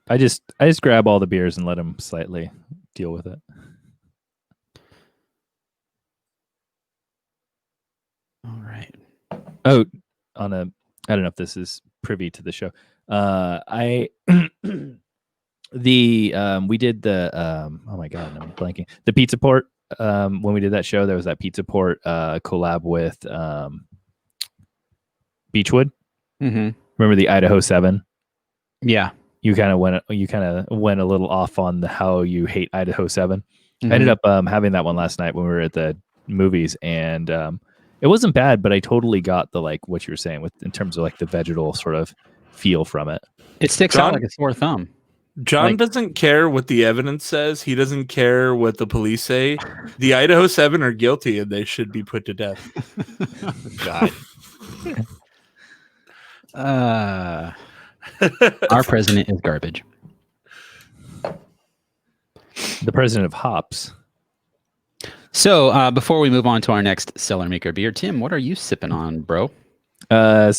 I just grab all the beers and let them slightly deal with it. All right. Oh, I don't know if this is privy to the show. We did the oh my god, I'm blanking. The Pizza Port. When we did that show, there was that Pizza Port collab with Beechwood. Remember the Idaho 7? Yeah. You kind of went a little off on how you hate Idaho 7. I ended up having that one last night when we were at the movies, and it wasn't bad, but I totally got the like what you were saying in terms of like the vegetal sort of feel from it. It sticks out like a sore thumb. John doesn't care what the evidence says. He doesn't care what the police say. The Idaho 7 are guilty and they should be put to death. God. Our president is garbage. The president of hops. So before we move on to our next Cellar Maker beer, Tim, what are you sipping on, bro? Sal,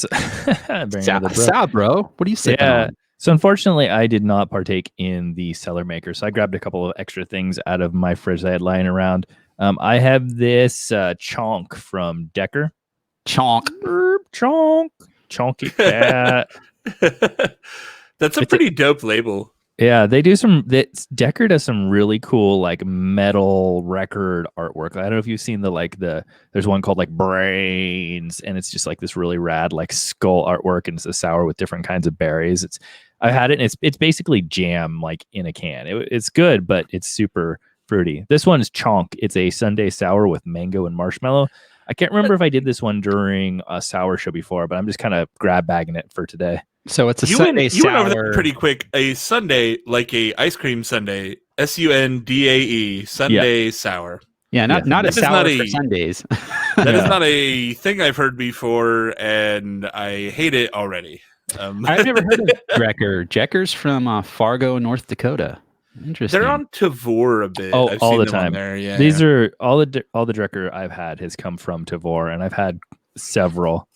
bro. What are you sipping on? So unfortunately, I did not partake in the Cellar Maker. So I grabbed a couple of extra things out of my fridge that I had lying around. I have this chonk from Decker. Chonk. Chonky cat. That's a pretty dope label. Yeah, they do Decker does some really cool like metal record artwork. I don't know if you've seen there's one called like Brains, and it's just like this really rad like skull artwork, and it's a sour with different kinds of berries. I had it, and it's basically jam like in a can. It's good, but it's super fruity. This one is Chonk. It's a Sunday sour with mango and marshmallow. I can't remember if I did this one during a sour show before, but I'm just kind of grab bagging it for today. So it's a Sunday sour. You went over that pretty quick. A Sunday, like a ice cream sundae, Sundae, Sunday sour. Yeah, not a sour for Sundays. That is not a thing I've heard before, and I hate it already. I've never heard of Drecker. Jecker's from Fargo, North Dakota. Interesting. They're on Tavor a bit. Oh, I've all seen the them time. on there. Yeah, these are all the Drecker I've had has come from Tavor, and I've had several.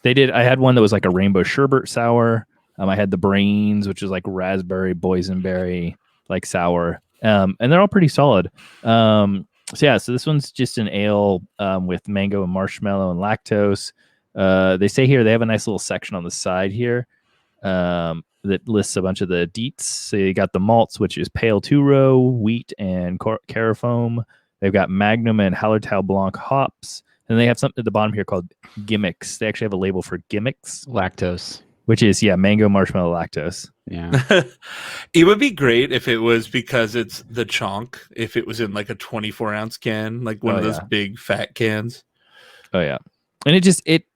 I had one that was like a rainbow sherbet sour. I had the Brains, which is like raspberry boysenberry like sour. And they're all pretty solid. So this one's just an ale with mango and marshmallow and lactose. They say here they have a nice little section on the side here that lists a bunch of the deets. So you got the malts, which is pale two-row, wheat, and carafoam. They've got Magnum and Hallertau Blanc hops. And they have something at the bottom here called gimmicks. They actually have a label for gimmicks. Lactose. Which is, mango, marshmallow, lactose. Yeah. It would be great if it was because it's the chonk, if it was in like a 24-ounce can, like one of those big fat cans. Oh, yeah. And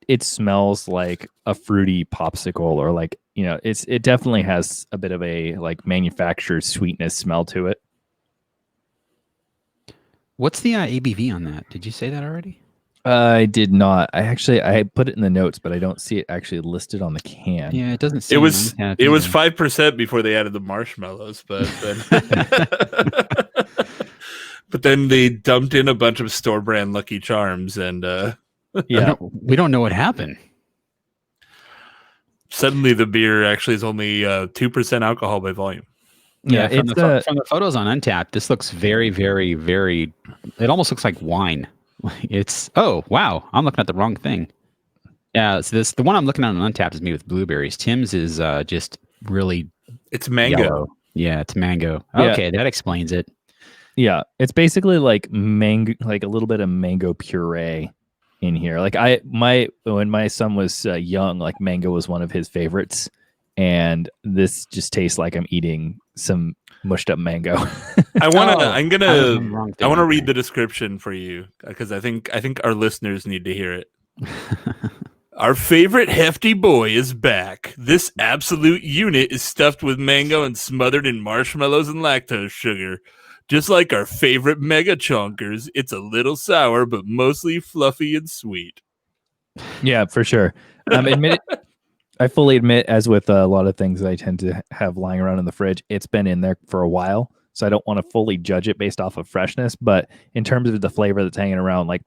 it smells like a fruity popsicle, or like, it definitely has a bit of a like manufactured sweetness smell to it. What's the ABV on that? Did you say that already? I did not. I put it in the notes, but I don't see it actually listed on the can. Yeah, it doesn't say it was 5% before they added the marshmallows, but then but then they dumped in a bunch of store brand Lucky Charms, and we don't know what happened. Suddenly the beer actually is only 2% alcohol by volume. Yeah, from the photos on Untapped, this looks very, very, very. It almost looks like wine. Wow, I'm looking at the wrong thing. Yeah, so the one I'm looking at on Untapped is made with blueberries. Tim's is just really. It's mango. Yellow. Yeah, it's mango. Okay, that explains it. Yeah, it's basically like mango, like a little bit of mango puree in here. Like when my son was young, like mango was one of his favorites, and this just tastes like I'm eating some mushed up mango. I want to. I want to read the description for you because I think our listeners need to hear it. Our favorite hefty boy is back. This absolute unit is stuffed with mango and smothered in marshmallows and lactose sugar. Just like our favorite mega chonkers, it's a little sour, but mostly fluffy and sweet. Yeah, for sure. I fully admit, as with a lot of things I tend to have lying around in the fridge, it's been in there for a while. So I don't want to fully judge it based off of freshness. But in terms of the flavor that's hanging around, like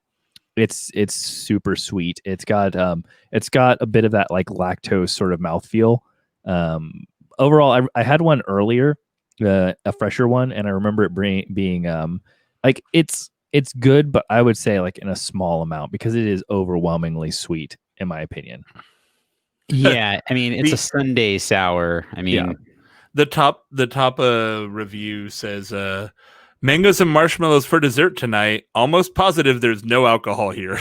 it's super sweet. It's got a bit of that like lactose sort of mouthfeel. Overall, I had one earlier, a fresher one, and I remember it being like it's good, but I would say like in a small amount because it is overwhelmingly sweet in my opinion. Yeah, I mean it's a Sunday sour. I mean, yeah. The top review says mangoes and marshmallows for dessert tonight. Almost positive there's no alcohol here.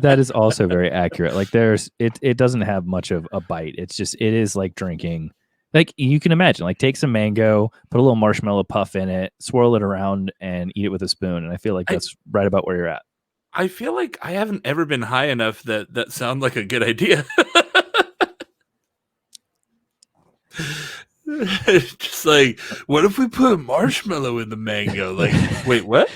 That is also very accurate. Like it doesn't have much of a bite. It is like drinking. Like you can imagine, like take some mango, put a little marshmallow puff in it, swirl it around, and eat it with a spoon. And I feel like that's right about where you're at. I feel like I haven't ever been high enough that sounds like a good idea. Just like, what if we put marshmallow in the mango? Like, wait, what?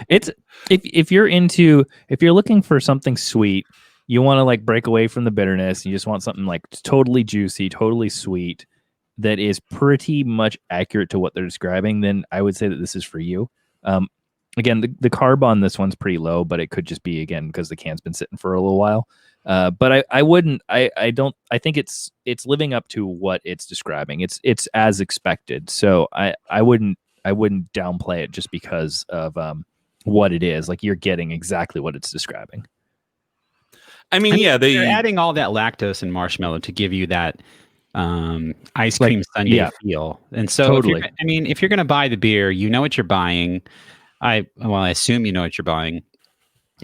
It's if you're looking for something sweet, you want to like break away from the bitterness. You just want something like totally juicy, totally sweet that is pretty much accurate to what they're describing. Then I would say that this is for you. Again, the carb on this one's pretty low, but it could just be again because the can's been sitting for a little while. But I think it's living up to what it's describing. It's as expected. So I wouldn't downplay it just because of what it is. Like you're getting exactly what it's describing. I mean, they're adding all that lactose and marshmallow to give you that ice cream sundae feel. And so totally. if you're going to buy the beer, you know what you're buying. I assume you know what you're buying.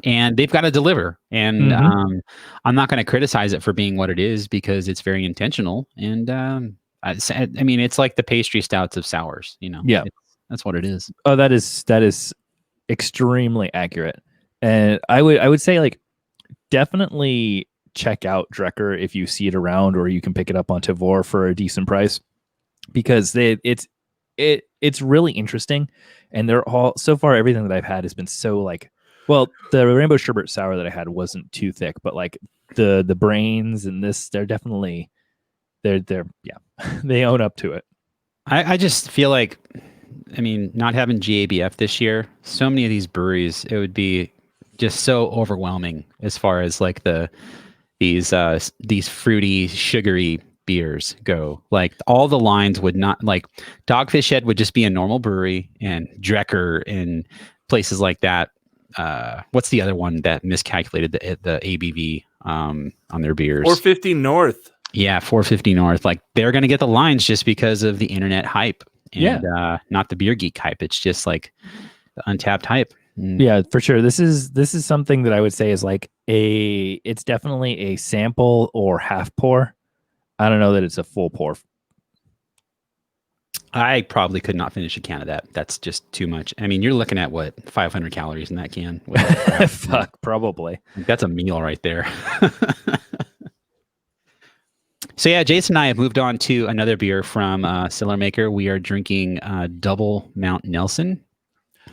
And they've got to deliver. And I'm not going to criticize it for being what it is because it's very intentional. And it's like the pastry stouts of sours, you know. Yeah, that's what it is. Oh, that is extremely accurate. And I would say like definitely check out Drecker if you see it around, or you can pick it up on Tavour for a decent price because it's really interesting. And they're all so far everything that I've had has been so like. Well, the rainbow sherbet sour that I had wasn't too thick, but like the brains and this, they're definitely they own up to it. I just feel like, not having GABF this year, so many of these breweries, it would be just so overwhelming as far as like these fruity, sugary beers go. Like all the lines would not, like Dogfish Head would just be a normal brewery, and Drecker and places like that. What's the other one that miscalculated the ABV on their beers? 450 North. Yeah, 450 North. Like they're going to get the lines just because of the internet hype, and not the Beer Geek hype. It's just like the Untapped hype. Yeah, for sure. This is something that I would say is like it's definitely a sample or half pour. I don't know that it's a full pour. I probably could not finish a can of that. That's just too much. You're looking at what, 500 calories in that can? Fuck, probably. That's a meal right there. So yeah, Jason and I have moved on to another beer from Cellar Maker. We are drinking Double Mount Nelson.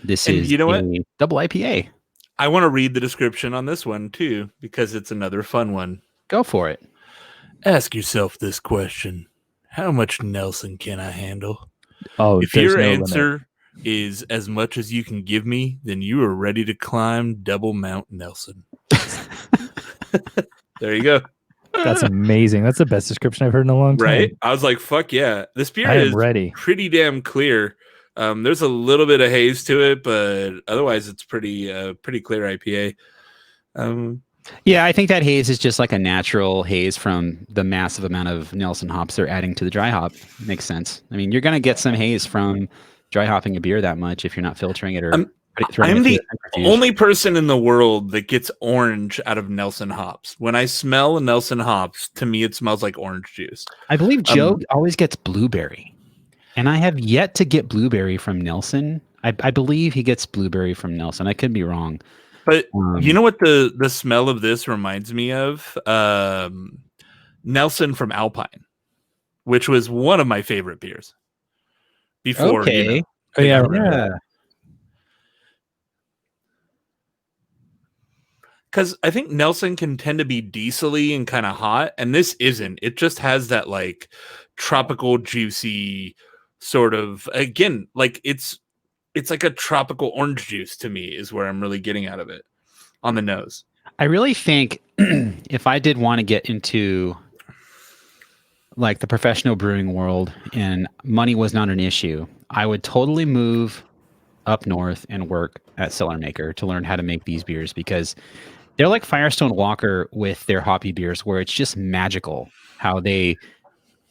This is a double IPA. I want to read the description on this one too, because it's another fun one. Go for it. Ask yourself this question. How much Nelson can I handle? Oh, if your answer is as much as you can give me, then you are ready to climb Double Mount Nelson. There you go. That's amazing. That's the best description I've heard in a long time. Right? I was like, fuck yeah. This beer is ready. Pretty damn clear. There's a little bit of haze to it, but otherwise it's pretty clear IPA. Yeah, I think that haze is just like a natural haze from the massive amount of Nelson hops they're adding to the dry hop. Makes sense. You're going to get some haze from dry hopping a beer that much if you're not filtering it or I'm the only person in the world that gets orange out of Nelson hops. When I smell Nelson hops, to me it smells like orange juice. I believe Joe always gets blueberry, and I have yet to get blueberry from Nelson. I believe he gets blueberry from Nelson. I could be wrong. But you know what the smell of this reminds me of? Nelson from Alpine, which was one of my favorite beers. Before, because I think Nelson can tend to be diesely and kind of hot, and this isn't. It just has that like tropical, juicy sort of, again, like it's like a tropical orange juice to me is where I'm really getting out of it on the nose. I really think if I did want to get into like the professional brewing world and money was not an issue, I would totally move up north and work at Cellar Maker to learn how to make these beers, because they're like Firestone Walker with their hoppy beers, where it's just magical how they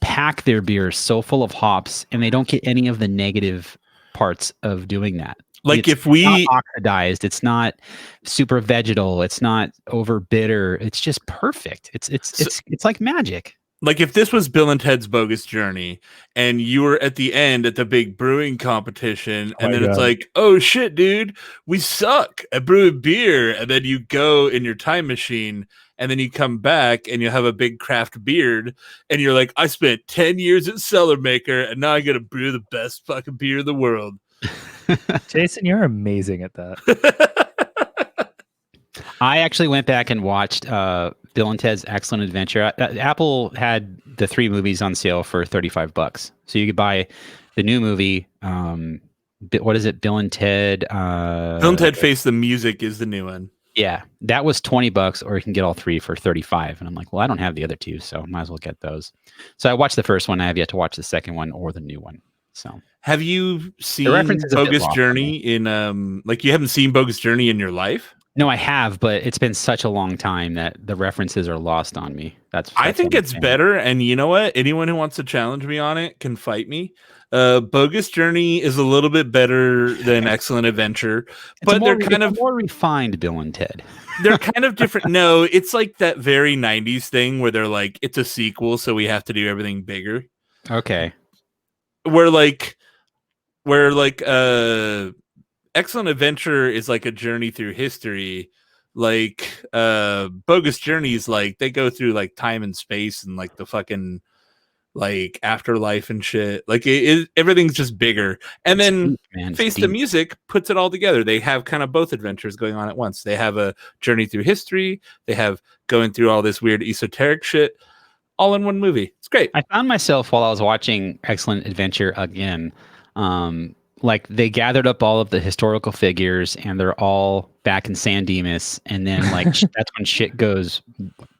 pack their beers so full of hops and they don't get any of the negative parts of doing that. Like it's not oxidized, it's not super vegetal, it's not over bitter, it's just perfect. It's like magic. Like if this was Bill and Ted's Bogus Journey and you were at the end at the big brewing competition, and then it's like, oh shit, dude, we suck at brewing beer. And then you go in your time machine and then you come back and you have a big craft beard and you're like, I spent 10 years at Cellar Maker and now I got to brew the best fucking beer in the world. Jason, you're amazing at that. I actually went back and watched Bill and Ted's Excellent Adventure. Apple had the 3 movies on sale for $35, so you could buy the new movie. What is it? Bill and Ted. Bill and Ted Face the Music is the new one. Yeah, that was $20, or you can get all 3 for $35. And I'm like, well, I don't have the other 2, so might as well get those. So I watched the first one. I have yet to watch the second one or the new one. So have you seen Bogus Journey in like you haven't seen Bogus Journey in your life? No, I have, but it's been such a long time that the references are lost on me. I think it's better, and you know what? Anyone who wants to challenge me on it can fight me. Bogus Journey is a little bit better than Excellent Adventure, but they're kind of more refined. Bill and Ted. They're kind of different. No, it's like that very 90s thing where they're like, it's a sequel, so we have to do everything bigger. Okay. Where Excellent Adventure is like a journey through history. Like Bogus Journey is like they go through like time and space and like the fucking like afterlife and shit. Like everything's just bigger. And then Face the Music puts it all together. They have kind of both adventures going on at once. They have a journey through history. They have going through all this weird esoteric shit all in one movie. It's great. I found myself while I was watching Excellent Adventure again, like they gathered up all of the historical figures and they're all back in San Dimas, and then like that's when shit goes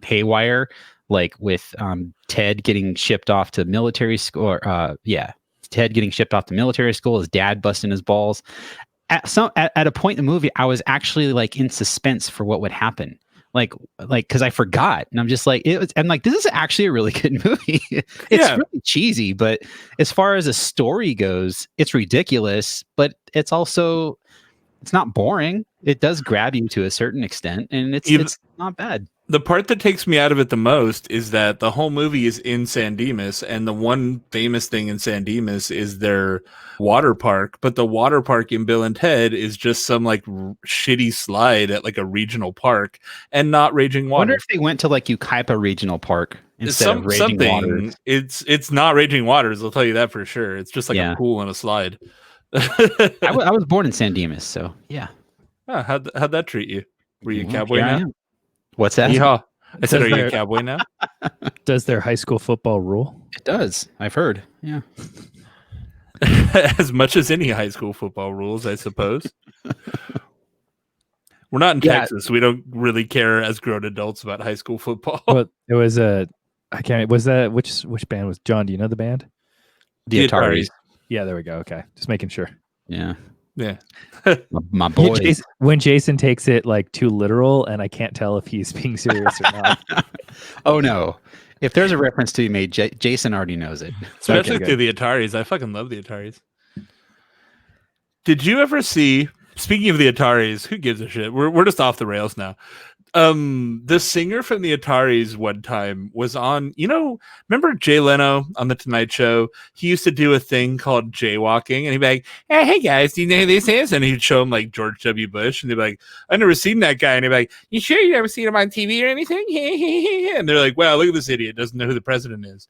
haywire, like with Ted getting shipped off to military school. Ted getting shipped off to military school, his dad busting his balls. At a point in the movie, I was actually like in suspense for what would happen. Like, because I forgot, and I'm just like, I'm like, this is actually a really good movie. It's really cheesy, but as far as a story goes, it's ridiculous, but it's also, it's not boring. It does grab you to a certain extent, and it's not bad. The part that takes me out of it the most is that the whole movie is in San Dimas, and the one famous thing in San Dimas is their water park, but the water park in Bill and Ted is just some like shitty slide at like a regional park and not Raging Waters. I wonder if they went to like Ukaipa Regional Park instead of Raging Waters. It's not Raging Waters, I'll tell you that for sure. It's just like a pool and a slide. I was born in San Dimas, so yeah. Oh, how'd that treat you? Were you a cowboy now? What's that? Yeehaw. I said, are you a cowboy now? Does their high school football rule? It does. I've heard. Yeah. As much as any high school football rules, I suppose. We're not in Texas. We don't really care as grown adults about high school football. Well, it was was that which band was John? Do you know the band? The Ataris. Yeah, there we go. Okay. Just making sure. Yeah. Yeah. my boy. When Jason takes it like too literal, and I can't tell if he's being serious or not. Oh no. If there's a reference to be made, Jason already knows it. Especially to the Ataris. I fucking love the Ataris. Did you ever see Speaking of the Ataris, who gives a shit? We're just off the rails now. The singer from the Ataris one time was on, remember Jay Leno on the Tonight Show? He used to do a thing called jaywalking, and he'd be like, hey guys, do you know who this is? And he'd show them like George W. Bush, and they'd be like, I've never seen that guy. And he'd be like, you sure you never seen him on TV or anything? And they're like, wow, look at this idiot, doesn't know who the president is.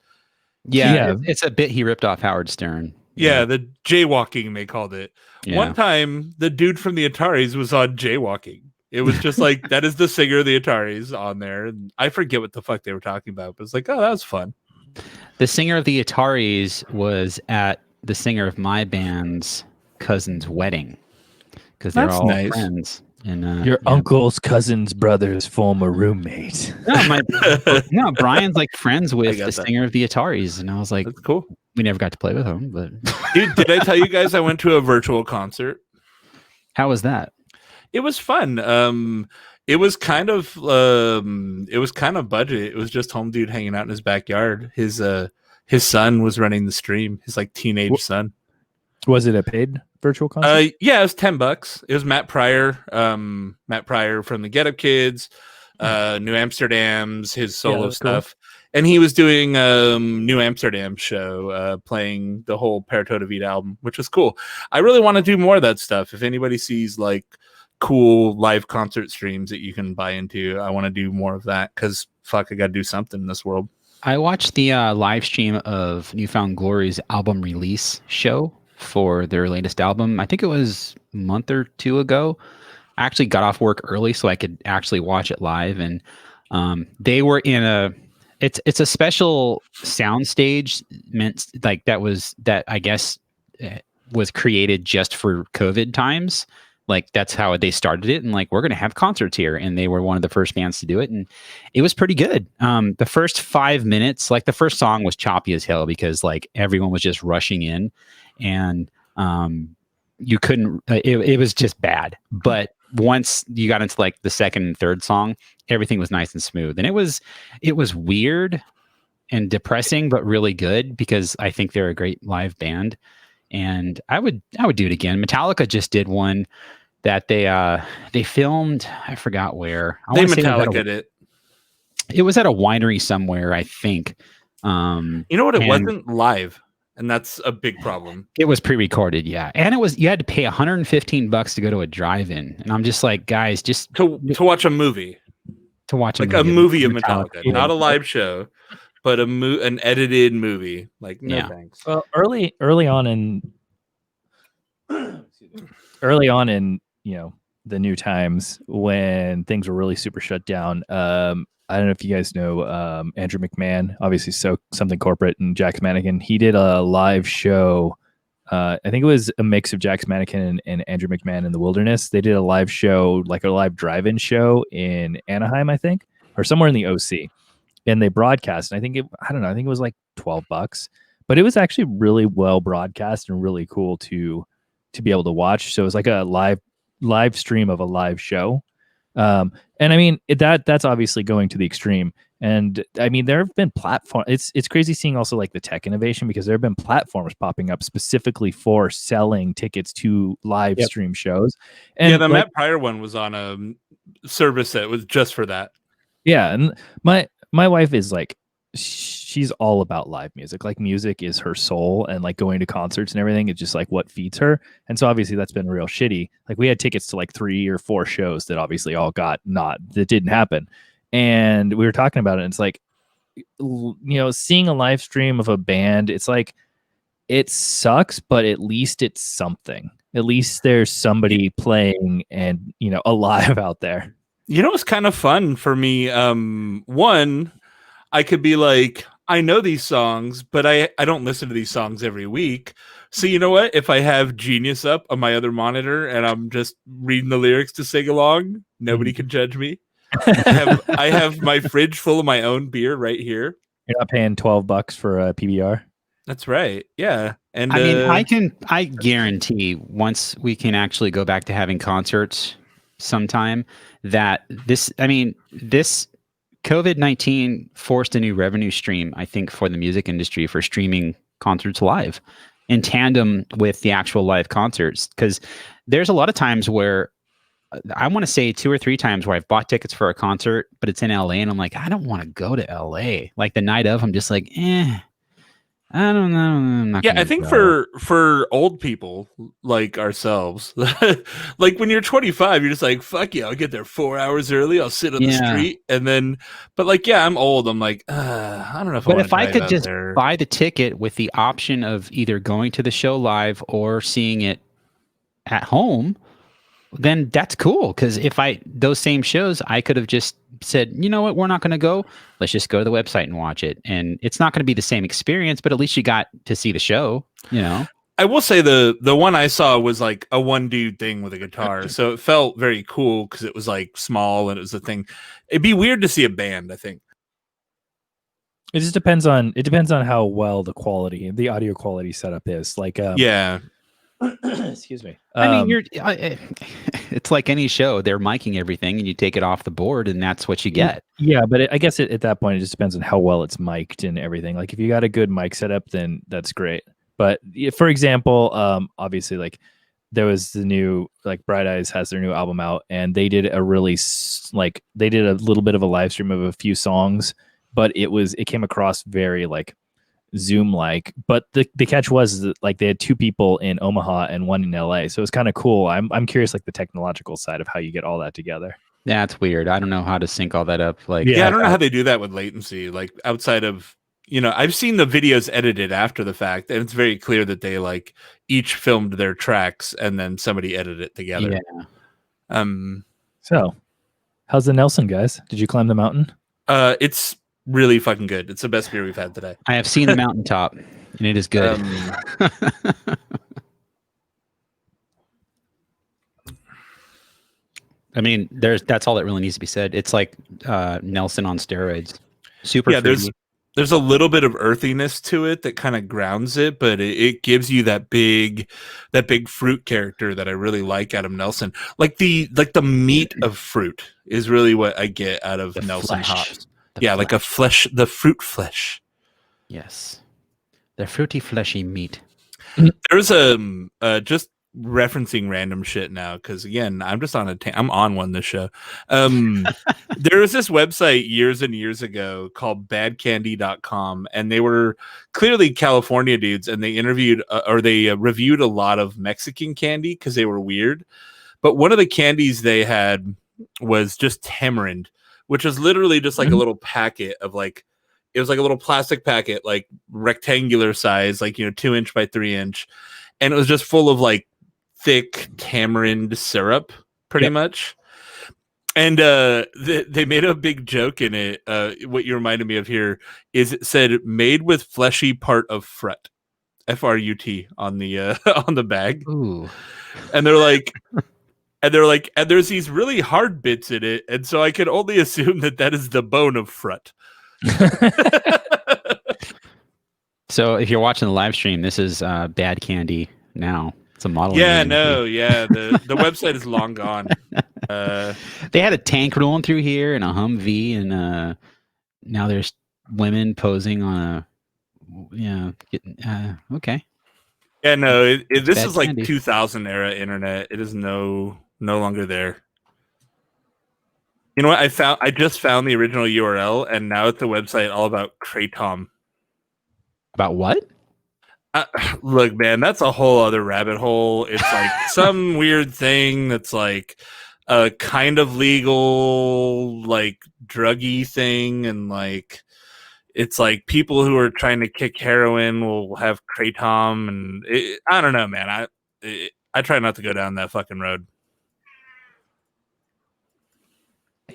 Yeah. It's a bit he ripped off Howard Stern. Yeah, the jaywalking, they called it. Yeah. One time, the dude from the Ataris was on jaywalking. It was just like, that is the singer of the Ataris on there. And I forget what the fuck they were talking about, but it's like, oh, that was fun. The singer of the Ataris was at the singer of my band's cousin's wedding because they're all friends. And your uncle's cousin's brother's former roommate. No, Brian's like friends with the singer of the Ataris, and I was like, that's cool. We never got to play with him, but dude, did I tell you guys I went to a virtual concert? How was that? It was fun. It was kind of budget. It was just home dude hanging out in his backyard. His son was running the stream. His like teenage son. Was it a paid virtual concert? Yeah, it was $10. It was Matt Pryor. Matt Pryor from the Get Up Kids, New Amsterdam's his solo stuff. Cool. And he was doing New Amsterdam show, playing the whole Paratoa Vita album, which was cool. I really want to do more of that stuff. If anybody sees like cool live concert streams that you can buy into, I want to do more of that because fuck, I got to do something in this world. I watched the live stream of Newfound Glory's album release show for their latest album. I think it was a month or two ago. I actually got off work early so I could actually watch it live, and they were in it's a special sound stage that I guess was created just for COVID times. Like that's how they started it, and like we're gonna have concerts here, and they were one of the first bands to do it, and it was pretty good. The first 5 minutes, like the first song was choppy as hell because like everyone was just rushing in, and you couldn't. It was just bad. But once you got into like the second and third song, everything was nice and smooth, and it was weird and depressing, but really good because I think they're a great live band. And I would do it again. Metallica just did one that they filmed. I forgot where. They Metallica it. It was at a winery somewhere, I think. You know what? It wasn't live, and that's a big problem. It was pre-recorded, yeah. And you had to pay $115 to go to a drive-in, and I'm just like, guys, just to watch a movie. To watch a movie of Metallica, not a live show. But an edited movie, like no thanks. Well, early on in the new times when things were really super shut down. I don't know if you guys know Andrew McMahon, obviously Something Corporate, and Jack's Mannequin. He did a live show. I think it was a mix of Jack's Mannequin and Andrew McMahon in the Wilderness. They did a live show, like a live drive-in show in Anaheim, I think, or somewhere in the OC. And they broadcast, and I think it was like $12, but it was actually really well broadcast and really cool to be able to watch. So it was like a live stream of a live show. And I mean, that's obviously going to the extreme. And I mean, there have been platforms. It's crazy seeing also like the tech innovation, because there have been platforms popping up specifically for selling tickets to live stream shows. And the Matt Pryor one was on a service that was just for that. Yeah. And my wife is like, she's all about live music. Like music is her soul, and like going to concerts and everything is just like what feeds her. And so obviously that's been real shitty. Like we had tickets to like 3 or 4 shows that obviously all that didn't happen. And we were talking about it, and it's like, seeing a live stream of a band, it's like, it sucks, but at least it's something. At least there's somebody playing and, alive out there. It's kind of fun for me. One, I could be like, I know these songs, but I don't listen to these songs every week. So you know what? If I have Genius up on my other monitor and I'm just reading the lyrics to sing along, nobody can judge me. I have my fridge full of my own beer right here. You're not paying $12 for a PBR. That's right. Yeah. And I mean, I guarantee once we can actually go back to having concerts sometime, that this COVID-19 forced a new revenue stream, I think, for the music industry for streaming concerts live. in tandem with the actual live concerts. Because there's a lot of times where I want to say 2 or 3 times where I've bought tickets for a concert, but it's in LA, and I'm like, I don't want to go to LA. Like the night of, I'm just like, I don't know. I'm not I think go. for old people like ourselves, like when you're 25, you're just like, fuck yeah, I'll get there 4 hours early. I'll sit on the street, and then, but like, yeah, I'm old. I'm like, I don't know if. But if I could just buy the ticket with the option of either going to the show live or seeing it at home, then that's cool. Because if those same shows, I could have just said, you know what, we're not going to go. Let's just go to the website and watch it. And it's not going to be the same experience, but at least you got to see the show, you know? I will say the one I saw was like a one dude thing with a guitar. So it felt very cool because it was like small and it was a thing. It'd be weird to see a band, I think. It just depends on how well the audio quality setup is. Like, yeah. Excuse me. I mean, it's like any show. They're miking everything, and you take it off the board, and that's what you get. Yeah, but I guess at that point, it just depends on how well it's mic'd and everything. Like, if you got a good mic setup, then that's great. But for example, obviously, like there was the new, like Bright Eyes has their new album out, and they did a really they did a little bit of a live stream of a few songs, but it came across very like Zoom like, but the catch was that, like, they had 2 people in Omaha and 1 in LA, so it's kind of cool. I'm curious, like the technological side of how you get all that together. That's weird. I don't know how to sync all that up. Like, I don't know how they do that with latency. Like outside of, I've seen the videos edited after the fact, and it's very clear that they like each filmed their tracks and then somebody edited it together. Yeah. So, how's the Nelson, guys? Did you climb the mountain? It's really fucking good. It's the best beer we've had today. I have seen the mountaintop, and it is good. I mean, that's all that really needs to be said. It's like Nelson on steroids. Super. Yeah, there's a little bit of earthiness to it that kind of grounds it, but it gives you that big fruit character that I really like out of Nelson. Like the meat of fruit is really what I get out of Nelson hops. Like the fruit flesh. Yes. The fruity, fleshy meat. There's just referencing random shit now, because again, I'm just on I'm on one this show. There was this website years and years ago called badcandy.com, and they were clearly California dudes, and they interviewed reviewed a lot of Mexican candy because they were weird. But one of the candies they had was just tamarind, which is literally just like a little packet of like, it was like a little plastic packet, like rectangular size, like, 2-inch by 3-inch. And it was just full of like thick tamarind syrup, pretty much. And they made a big joke in it. What you reminded me of here is it said made with fleshy part of fruit, FRUT on the bag. Ooh. And they're like, and there's these really hard bits in it, and so I can only assume that is the bone of fruit. So if you're watching the live stream, this is Bad Candy now. It's a model. The website is long gone. They had a tank rolling through here and a Humvee, and now there's women posing on okay. Yeah, no, this is like candy. 2000 era internet. It is no longer there. You know what? I just found the original URL, and now it's the website all about Kratom. About what? Look, man, that's a whole other rabbit hole. It's like some weird thing that's like a kind of legal, like druggy thing, and like it's like people who are trying to kick heroin will have Kratom, and I don't know, man. I try not to go down that fucking road.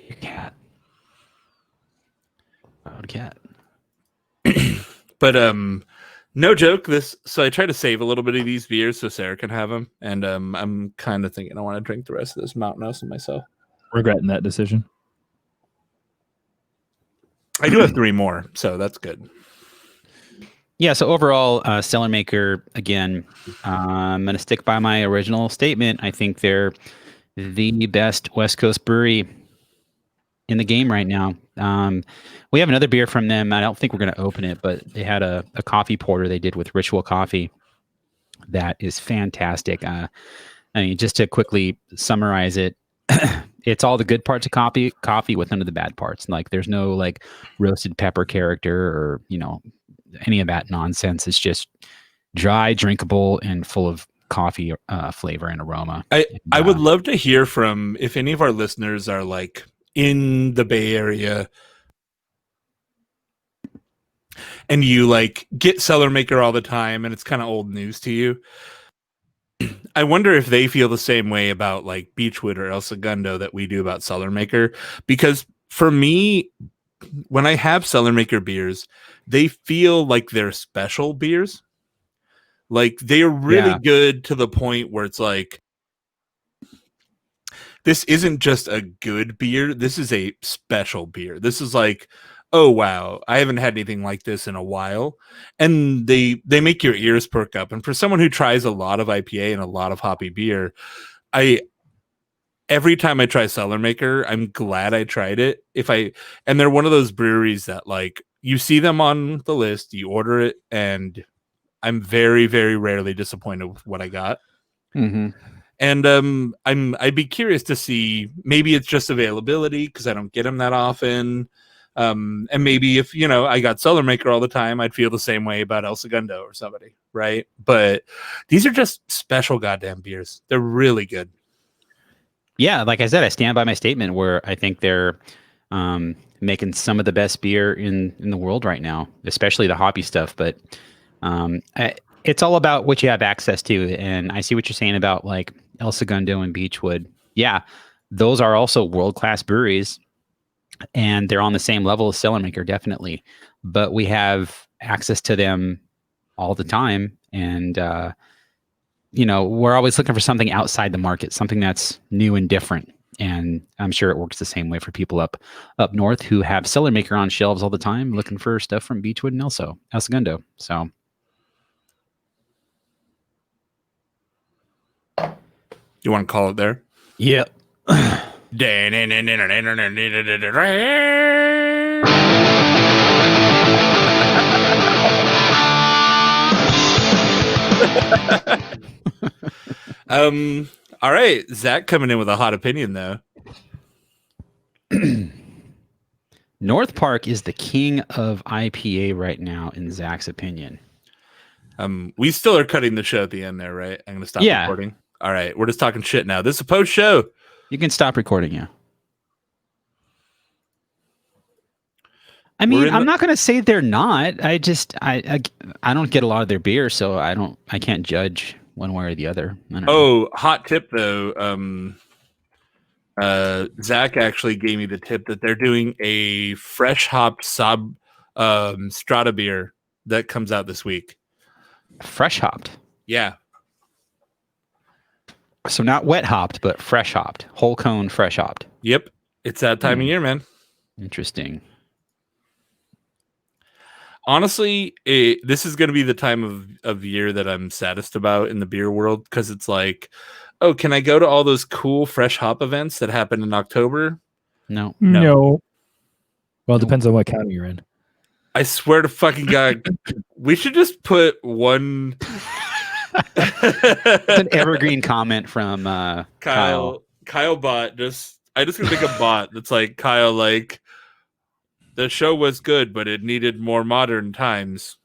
Your cat. Loud cat. But no joke. So I try to save a little bit of these beers so Sarah can have them, and I'm kind of thinking I want to drink the rest of this Mountain Nelson myself. Regretting that decision. I do have 3 more, so that's good. Yeah, so overall, Cellar Maker, again, I'm going to stick by my original statement. I think they're the best West Coast brewery in the game right now. We have another beer from them. I don't think we're going to open it, but they had a coffee porter they did with Ritual Coffee. that is fantastic. I mean, just to quickly summarize it, it's all the good parts of coffee with none of the bad parts. Like there's no like roasted pepper character or, any of that nonsense. It's just dry, drinkable, and full of coffee flavor and aroma. I would love to hear from if any of our listeners are like in the Bay Area and you like get Cellar Maker all the time and it's kind of old news to you. I wonder if they feel the same way about like Beechwood or El Segundo that we do about Cellar Maker, because for me, when I have Cellar Maker beers, they feel like they're special beers. Like they're really good to the point where it's like, this isn't just a good beer. This is a special beer. This is like, oh wow, I haven't had anything like this in a while. And they make your ears perk up. And for someone who tries a lot of IPA and a lot of hoppy beer, every time I try Cellar Maker, I'm glad I tried it. And they're one of those breweries that like you see them on the list, you order it, and I'm very, very rarely disappointed with what I got. Mm-hmm. And I'd be curious to see, maybe it's just availability because I don't get them that often. And maybe if, I got Cellar Maker all the time, I'd feel the same way about El Segundo or somebody, right? But these are just special goddamn beers. They're really good. Yeah, like I said, I stand by my statement where I think they're making some of the best beer in the world right now, especially the hoppy stuff. But it's all about what you have access to. And I see what you're saying about like El Segundo and Beechwood. Yeah, those are also world-class breweries. And they're on the same level as Cellar Maker, definitely. But we have access to them all the time. And, we're always looking for something outside the market, something that's new and different. And I'm sure it works the same way for people up north who have Cellar Maker on shelves all the time, looking for stuff from Beechwood and El Segundo. So. You want to call it there? Yep. All right, Zach coming in with a hot opinion though. North Park is the king of IPA right now, in Zach's opinion. We still are cutting the show at the end there, right? I'm gonna stop recording. All right, we're just talking shit now. This is a post show. You can stop recording, yeah. I mean, I'm not going to say they're not. I don't get a lot of their beer, so I can't judge one way or the other. Hot tip though. Zach actually gave me the tip that they're doing a fresh hopped Strata beer that comes out this week. Fresh hopped? Yeah. So not wet hopped, but fresh hopped. Whole cone fresh hopped. Yep. It's that time of year, man. Interesting. Honestly, this is going to be the time of year that I'm saddest about in the beer world, because it's like, oh, can I go to all those cool fresh hop events that happen in October? No. Well, it depends on what county you're in. I swear to fucking God, we should just put one. It's an evergreen comment from Kyle. Kyle bot. I just gonna make a bot that's like, Kyle, like, the show was good, but it needed more modern times.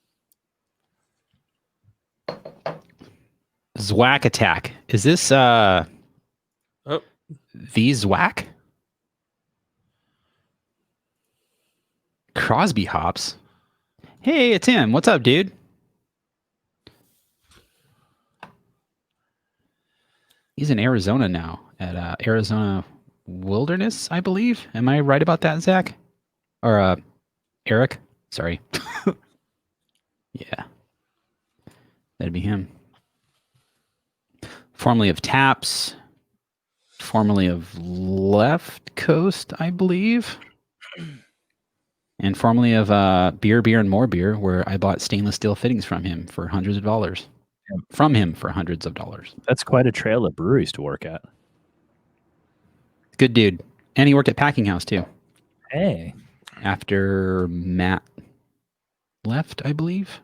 Zwack attack. Is this the Zwack? Crosby hops. Hey, it's him. What's up, dude? He's in Arizona now at Arizona Wilderness, I believe. Am I right about that, Zach? Or Eric? Sorry. Yeah. That'd be him. Formerly of Taps. Formerly of Left Coast, I believe. And formerly of Beer, and More Beer, where I bought stainless steel fittings from him for hundreds of dollars. That's quite a trail of breweries to work at. Good dude. And he worked at Packing House, too. Hey. After Matt left, I believe.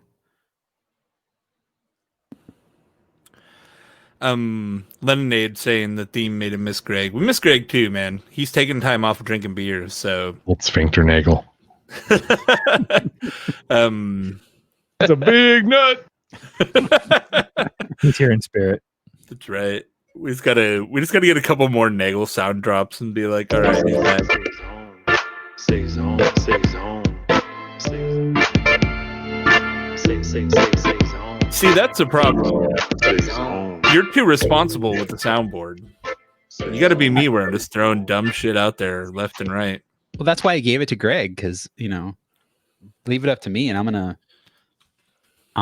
Lemonade saying the theme made him miss Greg. We miss Greg too, man. He's taking time off of drinking beers, so It's Sphincter It's a big nut. He's here in spirit. That's right. We just gotta get a couple more Nagel sound drops and be like, all right, he's back. Stay zone. See, that's a problem. You're too responsible with the soundboard. You got to be me where I'm just throwing dumb shit out there left and right. Well, that's why I gave it to Greg, because leave it up to me, and I'm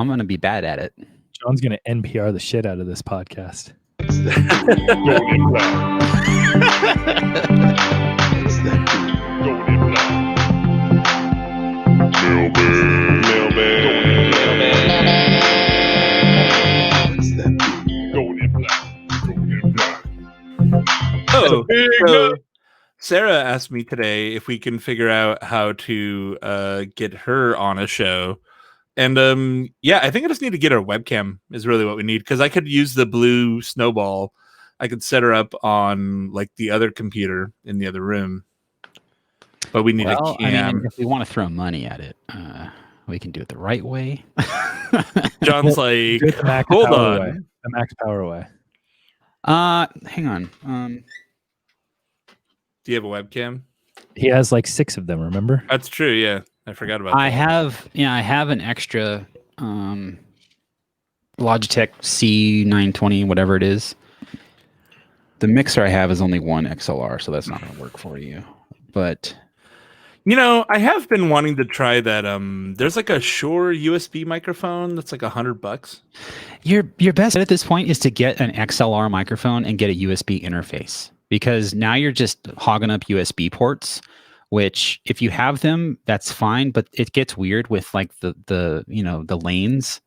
gonna be bad at it. John's gonna NPR the shit out of this podcast. Oh, so Sarah asked me today if we can figure out how to get her on a show. And yeah, I think I just need to get her webcam is really what we need, because I could use the blue snowball. I could set her up on like the other computer in the other room. But we need a cam. I mean, if we want to throw money at it, we can do it the right way. John's like, hold on. The max power away. Hang on. Do you have a webcam? He has like 6 of them, remember? That's true, yeah. I forgot about that. I have an extra Logitech C920, whatever it is. The mixer I have is only one XLR, so that's not going to work for you. But I have been wanting to try that. There's like a Shure USB microphone that's like $100. Your best bet at this point is to get an XLR microphone and get a USB interface, because now you're just hogging up USB ports. Which, if you have them, that's fine, but it gets weird with like the lanes.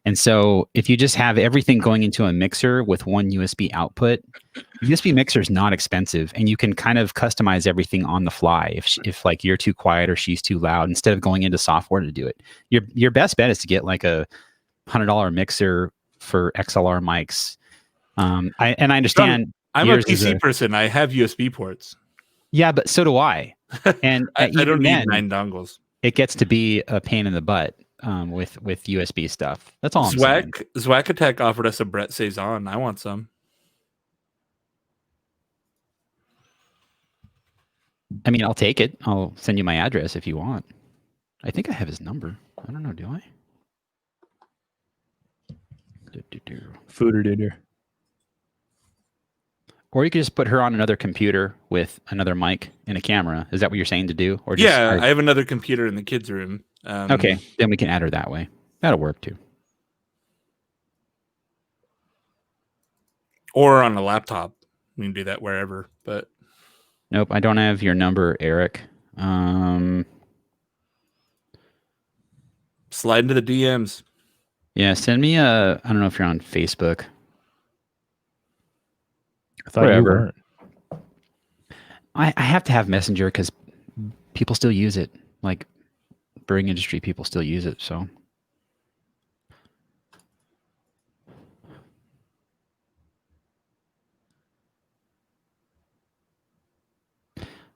And so if you just have everything going into a mixer with one USB output, USB mixer is not expensive, and you can kind of customize everything on the fly. If like you're too quiet or she's too loud, instead of going into software to do it, your best bet is to get like a $100 mixer for XLR mics. I understand. I'm a PC person. I have USB ports. Yeah, but so do I. And I don't need 9 dongles. It gets to be a pain in the butt with USB stuff. That's all I'm saying. Zwack Attack offered us a Brett Saison. I want some. I mean, I'll take it. I'll send you my address if you want. I think I have his number. I don't know. Do I? Fooder dooder. Or you could just put her on another computer with another mic and a camera. Is that what you're saying to do? Or just, yeah, I have another computer in the kids' room. Okay, then we can add her that way. That'll work too. Or on a laptop. We can do that wherever. But nope, I don't have your number, Eric. Slide into the DMs. Yeah, send me I don't know if you're on Facebook. I thought you weren't. I have to have Messenger because people still use it. Like brewing industry people still use it. So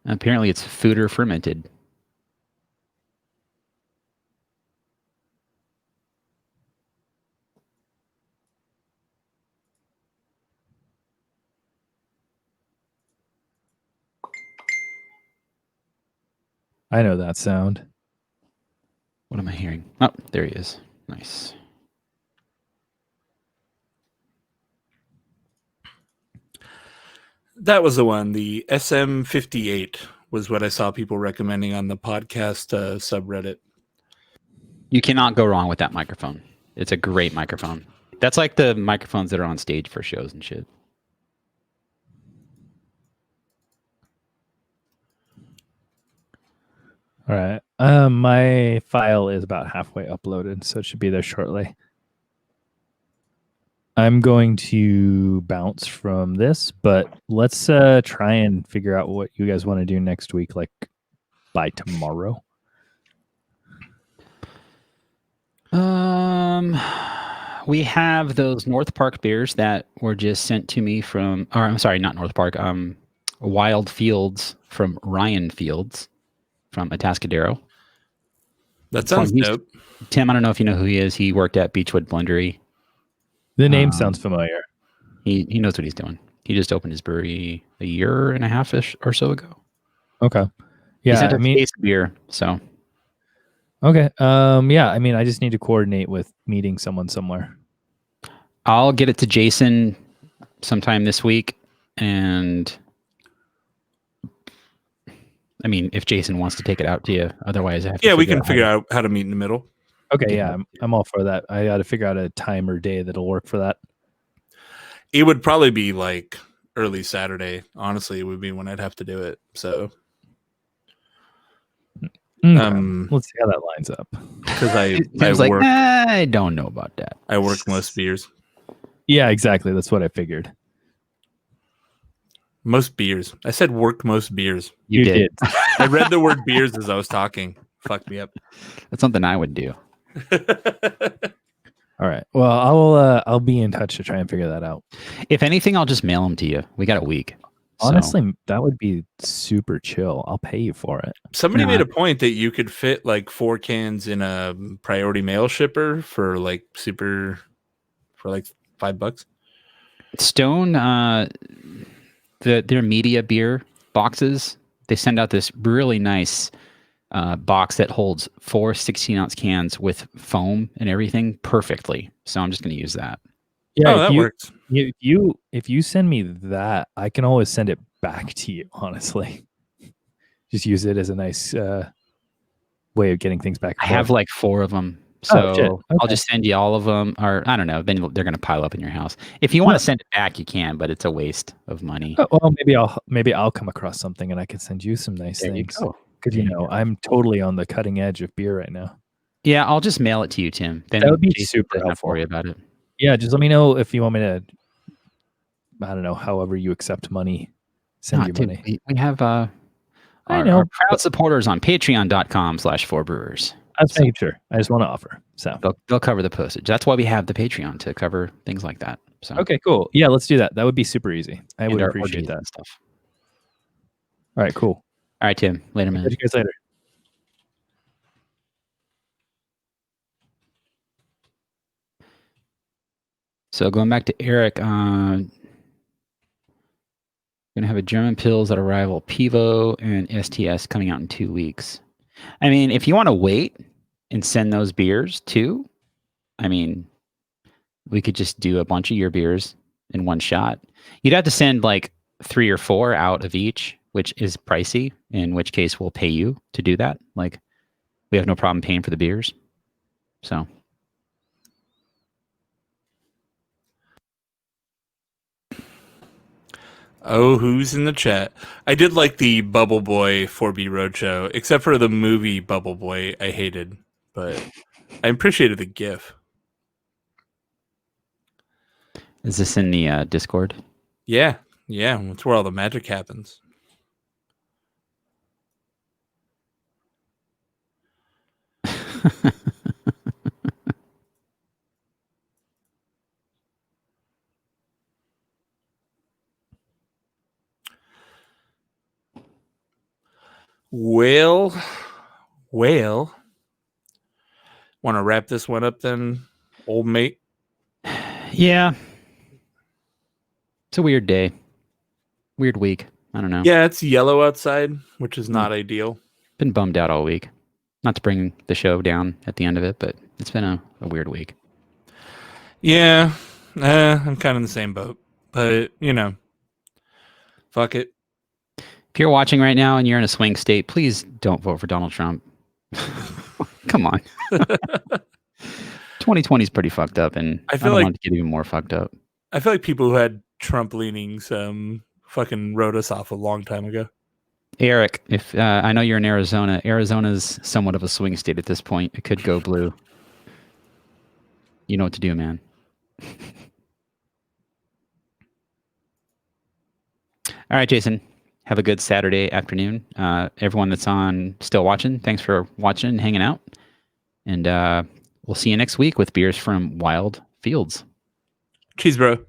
apparently it's fooder fermented. I know that sound. What am I hearing? Oh, there he is. Nice. That was the one. The SM58 was what I saw people recommending on the podcast subreddit. You cannot go wrong with that microphone. It's a great microphone. That's like the microphones that are on stage for shows and shit. All right. My file is about halfway uploaded, so it should be there shortly. I'm going to bounce from this, but let's try and figure out what you guys want to do next week, like by tomorrow. We have those North Park beers that were just sent to me from, or I'm sorry, not North Park, Wild Fields from Ryan Fields from Atascadero. That sounds dope. Tim, I don't know if you know who he is. He worked at Beechwood Blendery. The name sounds familiar. He knows what he's doing. He just opened his brewery a year and a half-ish or so ago. Okay. Yeah, he sent us taste beer, so. Okay. Yeah, I mean, I just need to coordinate with meeting someone somewhere. I'll get it to Jason sometime this week, and I mean, if Jason wants to take it out to you, otherwise I have to. Yeah, we can figure out how to meet in the middle. Okay, yeah, I'm all for that. I got to figure out a time or day that'll work for that. It would probably be like early Saturday. Honestly, it would be when I'd have to do it. So, let's see how that lines up. Because I like, work. I don't know about that. I work most beers. Yeah, exactly. That's what I figured. Most beers. I said work most beers. You did. I read the word beers as I was talking. Fucked me up. That's something I would do. All right. Well, I'll be in touch to try and figure that out. If anything, I'll just mail them to you. We got a week. Honestly, that would be super chill. I'll pay you for it. Somebody made a point that you could fit like 4 cans in a priority mail shipper for like $5. Stone, their media beer boxes, they send out this really nice box that holds 4 16-ounce cans with foam and everything perfectly. So I'm just going to use that. Yeah, that works. If you send me that, I can always send it back to you. Honestly, just use it as a nice way of getting things back. I have like 4 of them. So Okay. I'll just send you all of them, or I don't know. Then they're going to pile up in your house. If you want to send it back, you can, but it's a waste of money. Well, maybe I'll come across something and I can send you some nice things. Because I'm totally on the cutting edge of beer right now. Yeah, I'll just mail it to you, Tim. Then that would be Jason super doesn't have to helpful. worry about it. Yeah, just let me know if you want me to. I don't know. However you accept money, send you money. We have our proud supporters on patreon.com/4brewers. I was making sure. I just want to offer. So they'll cover the postage. That's why we have the Patreon, to cover things like that. So okay, cool. Yeah, let's do that. That would be super easy. I would appreciate orgies that and stuff. All right, cool. All right, Tim. Later, man. Catch you guys later. So going back to Eric, going to have a German Pils at Arrival, Pivo, and STS coming out in 2 weeks. I mean, if you want to wait and send those beers too, I mean, we could just do a bunch of your beers in one shot. You'd have to send like 3 or 4 out of each, which is pricey, in which case we'll pay you to do that. Like, we have no problem paying for the beers. So. Oh, who's in the chat? I did like the Bubble Boy 4B Roadshow, except for the movie Bubble Boy I hated, but I appreciated the GIF. Is this in the Discord? Yeah, that's where all the magic happens. Well, want to wrap this one up then, old mate? Yeah. It's a weird day. Weird week. I don't know. Yeah, it's yellow outside, which is not ideal. Been bummed out all week. Not to bring the show down at the end of it, but it's been a weird week. Yeah, I'm kind of in the same boat. But, fuck it. If you're watching right now and you're in a swing state, please don't vote for Donald Trump. Come on. 2020 is pretty fucked up, and I don't want it to get even more fucked up. I feel like people who had Trump leanings fucking wrote us off a long time ago. Eric, if I know you're in Arizona, Arizona's somewhat of a swing state at this point. It could go blue. You know what to do, man. All right, Jason. Have a good Saturday afternoon. Everyone that's still watching, thanks for watching and hanging out. And we'll see you next week with beers from Wild Fields. Cheese, bro.